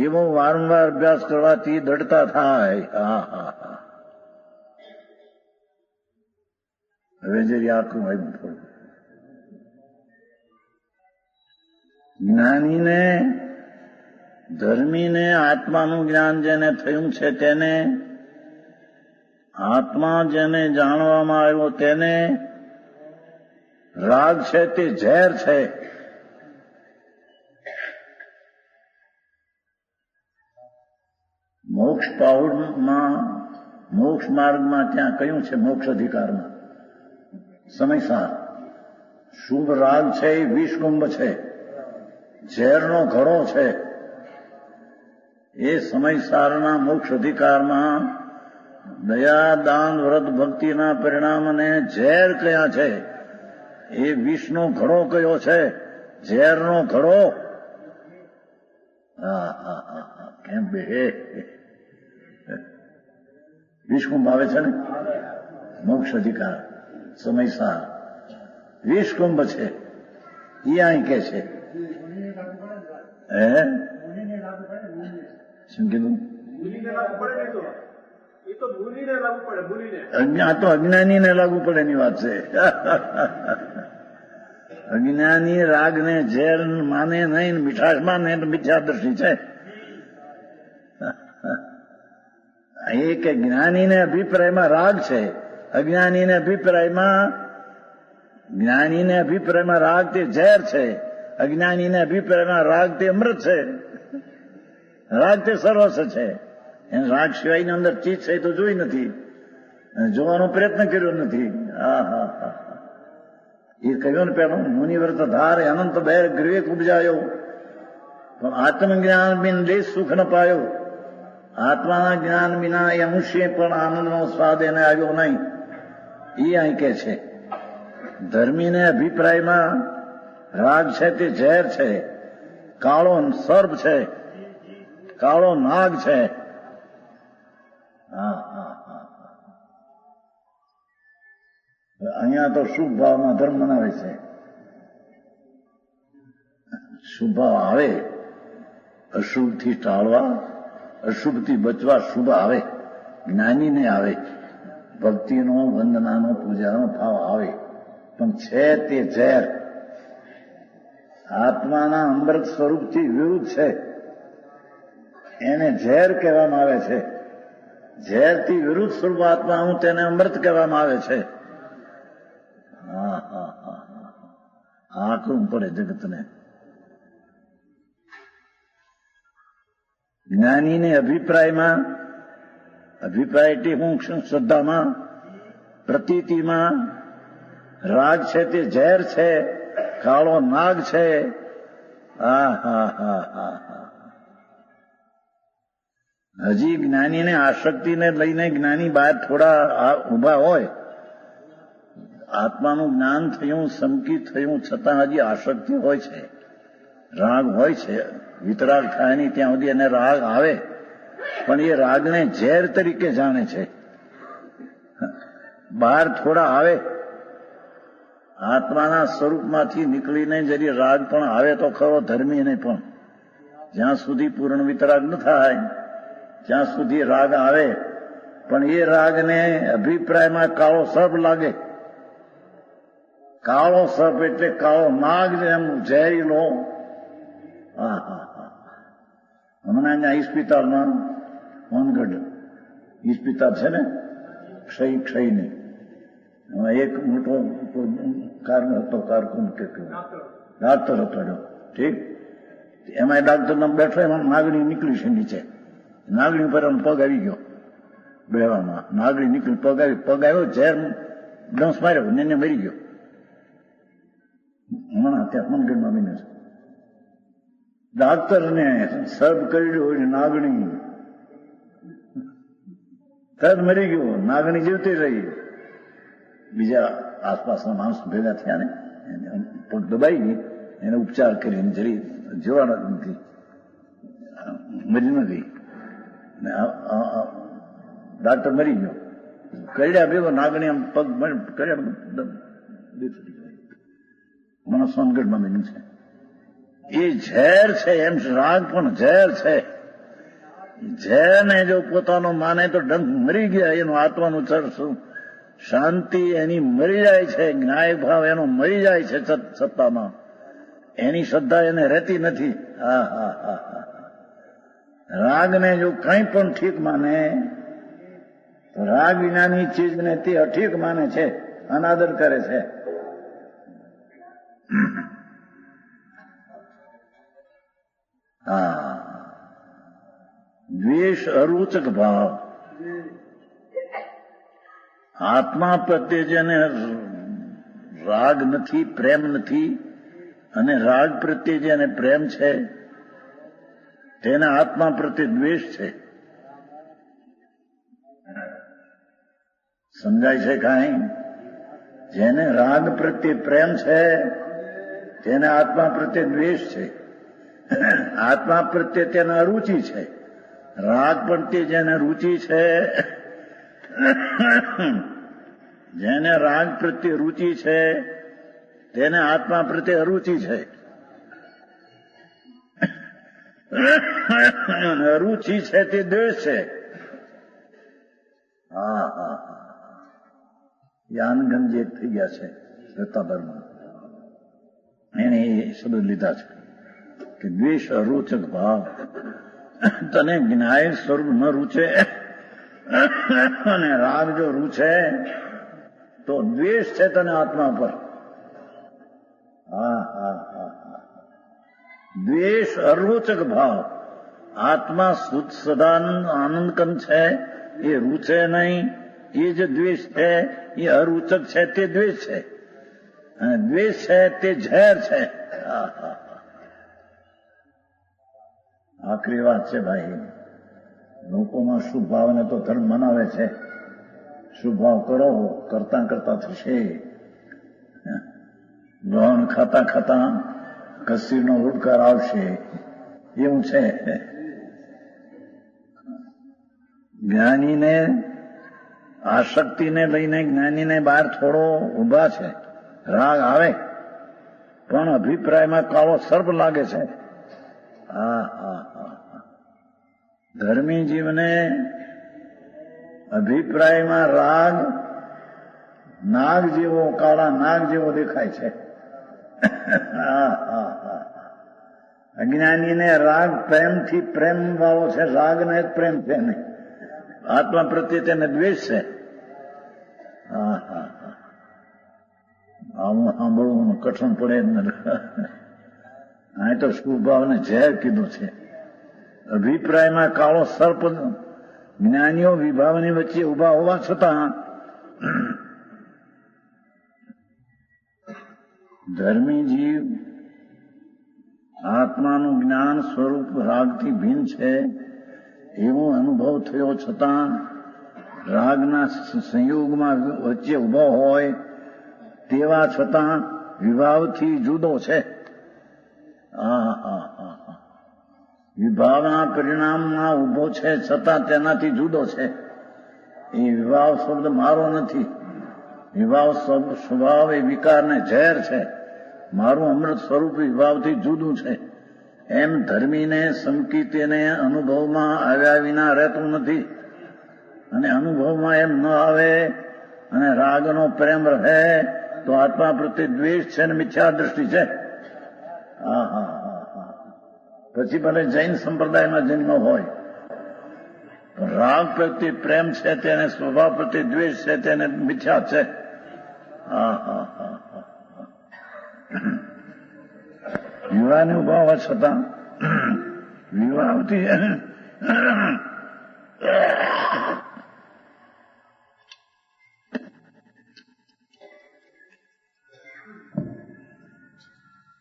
એવો વારંવાર અભ્યાસ કરવાથી દૃઢતા થાય. હવે જે આખું આવ્યું થોડું જ્ઞાનીને ધર્મીને આત્માનું જ્ઞાન જેને થયું છે તેને આત્મા જેને જાણવામાં આવ્યો તેને રાગ છે તે ઝેર છે. મોક્ષ પાઉડમાં મોક્ષ માર્ગમાં ત્યાં કયું છે? મોક્ષ અધિકારમાં સમયસાર શુભ રાગ છે એ વિષકુંભ છે, ઝેરનો ઘડો છે. એ સમયસારના મોક્ષ અધિકારમાં દયા દાન વ્રત ભક્તિના પરિણામને ઝેર કયા છે? એ વિષનો ઘડો કયો છે? ઝેરનો ઘડો. કેમ બે વિષકુંભ આવે છે ને? મોક્ષ અધિકાર સમયસાર વિષકુંભ છે. એ અહીં કે છે. શું કીધું? તો અજ્ઞાનીને લાગુ પડે એની વાત છે. અજ્ઞાની રાગને ઝેર માને નહીં, મીઠાશ માને મિથ્યાદર્શી છે. એ કે જ્ઞાનીને અભિપ્રાયમાં રાગ છે, અજ્ઞાનીને અભિપ્રાયમાં રાગ તે ઝેર છે, અજ્ઞાનીને અભિપ્રાયમાં રાગ તે અમૃત છે. રાગ તે સર્વસ્વ છે. એને રાગ સિવાયની અંદર ચીજ છે તો જોઈ નથી, જોવાનો પ્રયત્ન કર્યો નથી. એ કહ્યું ને પેલું મુનિવ્રત ધાર અનંત બેર ગ્રીવેક ઉપજાયો પણ આત્મજ્ઞાન બિન દેશ સુખ ન પાયો. આત્માના જ્ઞાન વિના એ અંશે પણ આનંદનો સ્વાદ એને આવ્યો નહીં. એ અહીં કે છે ધર્મીને અભિપ્રાયમાં રાગ છે તે ઝેર છે, કાળો સર્પ છે, કાળો નાગ છે. અહીંયા તો શુભ ભાવમાં ધર્મ મનાવે છે. શુભ ભાવ આવે અશુભથી ટાળવા, અશુભથી બચવા શુભ આવે. જ્ઞાનીને આવે, ભક્તિનો વંદનાનો પૂજાનો ભાવ આવે. પણ છે તે ઝેર, આત્માના અમૃત સ્વરૂપથી વિરુદ્ધ છે. એને ઝેર કહેવામાં આવે છે. ઝેરથી વિરુદ્ધ સ્વરૂપ આત્માનું તેને અમૃત કહેવામાં આવે છે. આકરું પડે જગતને. જ્ઞાનીને અભિપ્રાયમાં, અભિપ્રાય એટલે હું શ્રદ્ધામાં, પ્રતીતિમાં રાગ છે તે ઝેર છે, કાળો નાગ છે. હજી જ્ઞાનીને આસક્તિને લઈને જ્ઞાની બહાર થોડા ઉભા હોય, આત્માનું જ્ઞાન થયું, સંકિત થયું, છતાં હજી આસક્તિ હોય છે, રાગ હોય છે. વિતરાગ થાય નહીં ત્યાં સુધી એને રાગ આવે, પણ એ રાગને ઝેર તરીકે જાણે છે. બહાર થોડા આવે, આત્માના સ્વરૂપમાંથી નીકળીને જરી રાગ પણ આવે તો ખરો, ધર્મીને પણ. જ્યાં સુધી પૂર્ણ વિતરાગ ન થાય ત્યાં સુધી રાગ આવે પણ એ રાગને અભિપ્રાયમાં કાળો સર્પ લાગે. કાળો સર્પ એટલે કાળો નાગ એમ ઝેરીલો. હા હા હા. હમણાં અહીંયા ઇસ્પિતાલમાં હોનગઢ ઇસ્પિતાલ છે ને, ક્ષયની એમાં એક મોટો હતો કારકુન કે ડાક્ટર હતો, ઠીક. એમાં ડાક્ટર બેઠો, એમાં નાગણી નીકળી છે નીચે. નાગણી પર પગ આવી ગયો બેવામાં. નાગણી નીકળી, પગ આવ્યો, ઝેર ડંસ માર્યો, ને મરી ગયો. હમણાં ત્યાં હોનગઢમાં બન્યું છે. ડાક્ટરને સર્પ કરી હોય નાગણી, તરત મરી ગયો. નાગણી જીવતી રહી. બીજા આસપાસના માણસો ભેગા થયા ને, પગ દબાઈ ગઈ, એને ઉપચાર કરીને જરી જીવાડા નથી, મરી ન ગઈ. ડાક્ટર મરી ગયો. કરડ્યા ભેગો નાગણી આમ પગ કર્યા. મને સોનગઢમાં બન્યું છે. એ ઝેર છે, એમ રાગ પણ ઝેર છે. ઝેરને જો પોતાનો માને તો ડંક મરી ગયા. એનું આત્માનું ચરશું શાંતિ એની મરી જાય છે. જ્ઞાય ભાવ એનો મરી જાય છે સત્તામાં. એની શ્રદ્ધા એને રહેતી નથી. હા હા હા હા. રાગને જો કંઈ પણ ઠીક માને તો રાગ વિનાની ચીજને તે અઠીક માને છે, અનાદર કરે છે. હા. દ્વેષ અરુચક ભાવ. આત્મા પ્રત્યે જેને રાગ નથી, પ્રેમ નથી, અને રાગ પ્રત્યે જેને પ્રેમ છે તેને આત્મા પ્રત્યે દ્વેષ છે. સમજાય છે કાંઈ? જેને રાગ પ્રત્યે પ્રેમ છે તેને આત્મા પ્રત્યે દ્વેષ છે. આત્મા પ્રત્યે તેને અરુચિ છે. રાગ પ્રત્યે જેને રુચિ છે, જેને રાગ પ્રત્યે રુચિ છે તેને આત્મા પ્રત્યે અરુચિ છે. અરુચિ છે તે દ્વેષ છે. હા હા હા. યાનગંજ એક થઈ ગયા છે શ્વેતાબરમાં, એને એ શબ્દ લીધા છે કે દ્વેષ અરુચક ભાવ. તને જ્ઞાય સ્વરૂપ ન રૂચે અને રાગ જો રૂચે તો દ્વેષ છે તને આત્મા પર. હા હા હા હા. દ્વેષ અરુચક ભાવ. આત્મા શુદ્ધ સદાનંદ આનંદકંદ છે, એ રૂચે નહીં. એ જે દ્વેષ છે એ અરુચક છે, તે દ્વેષ છે. અને દ્વેષ છે તે ઝેર છે. હા હા. આખરી વાત છે ભાઈ. લોકોમાં શુભ ભાવને તો ધર્મ મનાવે છે. શુભ ભાવ કરો, કરતા કરતા થશે. ગહણ ખાતા ખાતા કસીરનો ઉડકાર આવશે, એવું છે. જ્ઞાનીને આસક્તિને લઈને જ્ઞાનીને બહાર થોડો ઉભા છે. રાગ આવે પણ અભિપ્રાયમાં કાળો સર્પ લાગે છે. હા હા હા. ધર્મી જીવને અભિપ્રાયમાં રાગ નાગ જેવો, કાળા નાગ જેવો દેખાય છે. હા હા હા. અજ્ઞાનીને રાગ પ્રેમથી પ્રેમ વાળો છે. રાગને એક પ્રેમ છે નહીં. આત્મા પ્રત્યે તેને દ્વેષ છે. હા હા હા. આવું સાંભળવું કઠણ પડે જ નથી. આ તો શુભાવને ઝેર કીધું છે. અભિપ્રાયમાં કાળો સર્પ. જ્ઞાનીઓ વિભાવની વચ્ચે ઉભા હોવા છતાં ધર્મી જીવ આત્માનું જ્ઞાન સ્વરૂપ રાગથી ભિન્ન છે એવો અનુભવ થયો છતાં રાગના સંયોગમાં વચ્ચે ઉભો હોય તેવા છતાં વિભાવથી જુદો છે. હા હા હા. વિભાવના પરિણામમાં ઉભો છે છતાં તેનાથી જુદો છે. એ વિભાવ શબ્દ મારો નથી. વિભાવ સ્વભાવ એ વિકારને ઝેર છે. મારું અમૃત સ્વરૂપ વિભાવથી જુદું છે. એમ ધર્મીને સંકિતને અનુભવમાં આવ્યા વિના રહેતું નથી. અને અનુભવમાં એમ ન આવે અને રાગનો પ્રેમ રહે તો આત્મા પ્રત્યે દ્વેષ છે ને મિથ્યા દ્રષ્ટિ છે. પછી ભલે જૈન સંપ્રદાયમાં જન્મ હોય, રાગ પ્રત્યે પ્રેમ છે તેને સ્વભાવ પ્રત્યે દ્વેષ છે તેને મિથ્યા છે. વિવાહની ઉભા હોવા છતાં વિવાહથી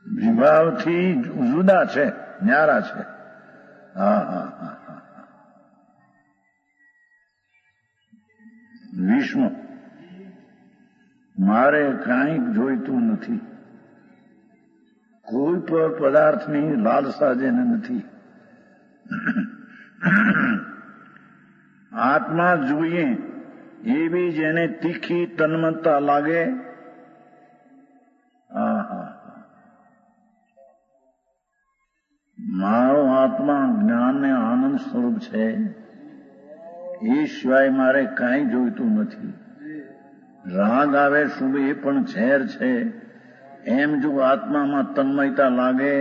વિવાહથી જુદા છે, ન્યારા છે. વિષ્ણુ મારે કાંઈ જોઈતું નથી, કોઈ પણ પદાર્થની લાલસા જેને નથી. આત્મા જોઈએ એવી જેને તીખી તન્મયતા લાગે. મારો આત્મા જ્ઞાન ને આનંદ સ્વરૂપ છે, એ સિવાય મારે કાંઈ જોઈતું નથી. રાગ આવે શુભ એ પણ ઝેર છે. એમ જો આત્મામાં તન્મયતા લાગે,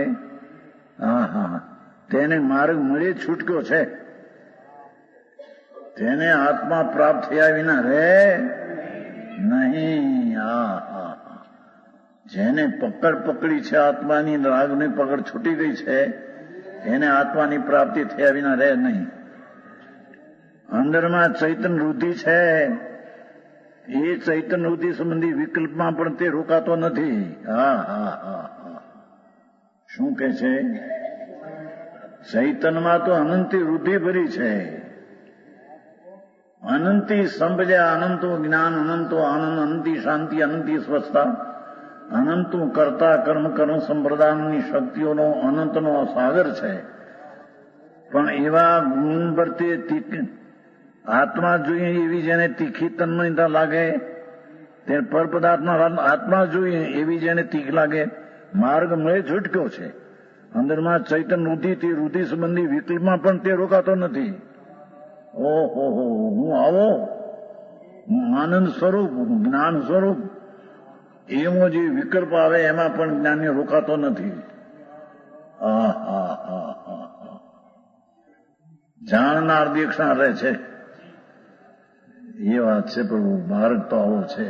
તેને માર્ગ મળે છૂટક્યો છે. તેને આત્મા પ્રાપ્ત થયા વિના રહે નહીં. જેને પકડ પકડી છે આત્માની, રાગની પકડ છૂટી ગઈ છે, એને આત્માની પ્રાપ્તિ થયા વિના રહે નહીં. અંદરમાં ચૈતન્ય વૃદ્ધિ છે, એ ચૈતન્ય વૃદ્ધિ સંબંધી વિકલ્પમાં પણ તે રોકાતો નથી. શું કે છે? ચૈતન્યમાં તો અનંતી વૃદ્ધિ ભરી છે. અનંતી સંપજા, અનંતો જ્ઞાન, અનંતો આનંદ, અનંતી શાંતિ, અનંતી સ્વસ્થતા, અનંતું કરતા કર્મ સંપ્રદાયની શક્તિઓનો અનંતનો સાગર છે. પણ એવા ગુણ પ્રત્યે આત્મા જોઈએ એવી જેને તીખી તન્મયતા લાગે, તે પર પદાર્થના આત્મા જોઈએ એવી જેને તીખ લાગે, માર્ગ મળે છૂટક્યો છે. અંદરમાં ચૈતન્ય વૃદ્ધિથી વૃદ્ધિ સંબંધી વિકલ્પમાં પણ તે રોકાતો નથી. ઓહો, હું આવો, હું આનંદ સ્વરૂપ, હું જ્ઞાન સ્વરૂપ, એવો જે વિકલ્પ આવે એમાં પણ જ્ઞાનને રોકાતો નથી. જાણનાર દીક્ષા રહે છે. એ વાત છે પ્રભુ, માર્ગ તો આવો છે.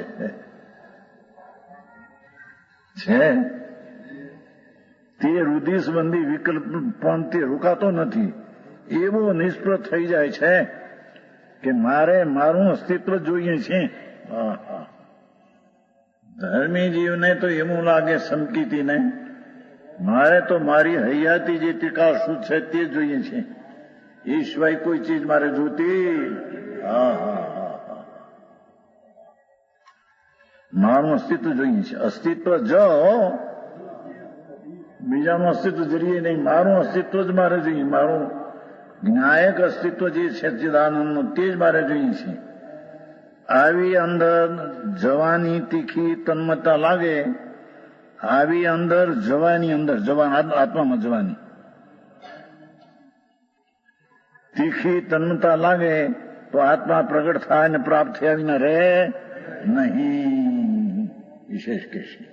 તે વૃદ્ધિ સંબંધી વિકલ્પ પણ તે રોકાતો નથી. એવો નિષ્ફળ થઈ જાય છે કે મારે મારું અસ્તિત્વ જોઈએ છે. ધર્મી જીવને તો એવું લાગે સંકિતીને, મારે તો મારી હૈયાતી જે ટીકા શું છે તે જોઈએ છે, એ સિવાય કોઈ ચીજ મારે જોતી. મારું અસ્તિત્વ જોઈએ છે. અસ્તિત્વ જો બીજાનું અસ્તિત્વ જરીએ નહીં, મારું અસ્તિત્વ જ મારે જોઈએ. મારું જ્ઞાયક અસ્તિત્વ જે છે ચિદાનંદનું, તે જ મારે જોઈએ છે. આવી અંદર જવાની તીખી તન્મયતા લાગે, આવી અંદર જવાની, અંદર જવાન આત્મામાં જવાની તીખી તન્મયતા લાગે તો આત્મા પ્રગટ થાય ને પ્રાપ્ત થયા વિના રહે નહીં. વિશેષ કૃષ્ણ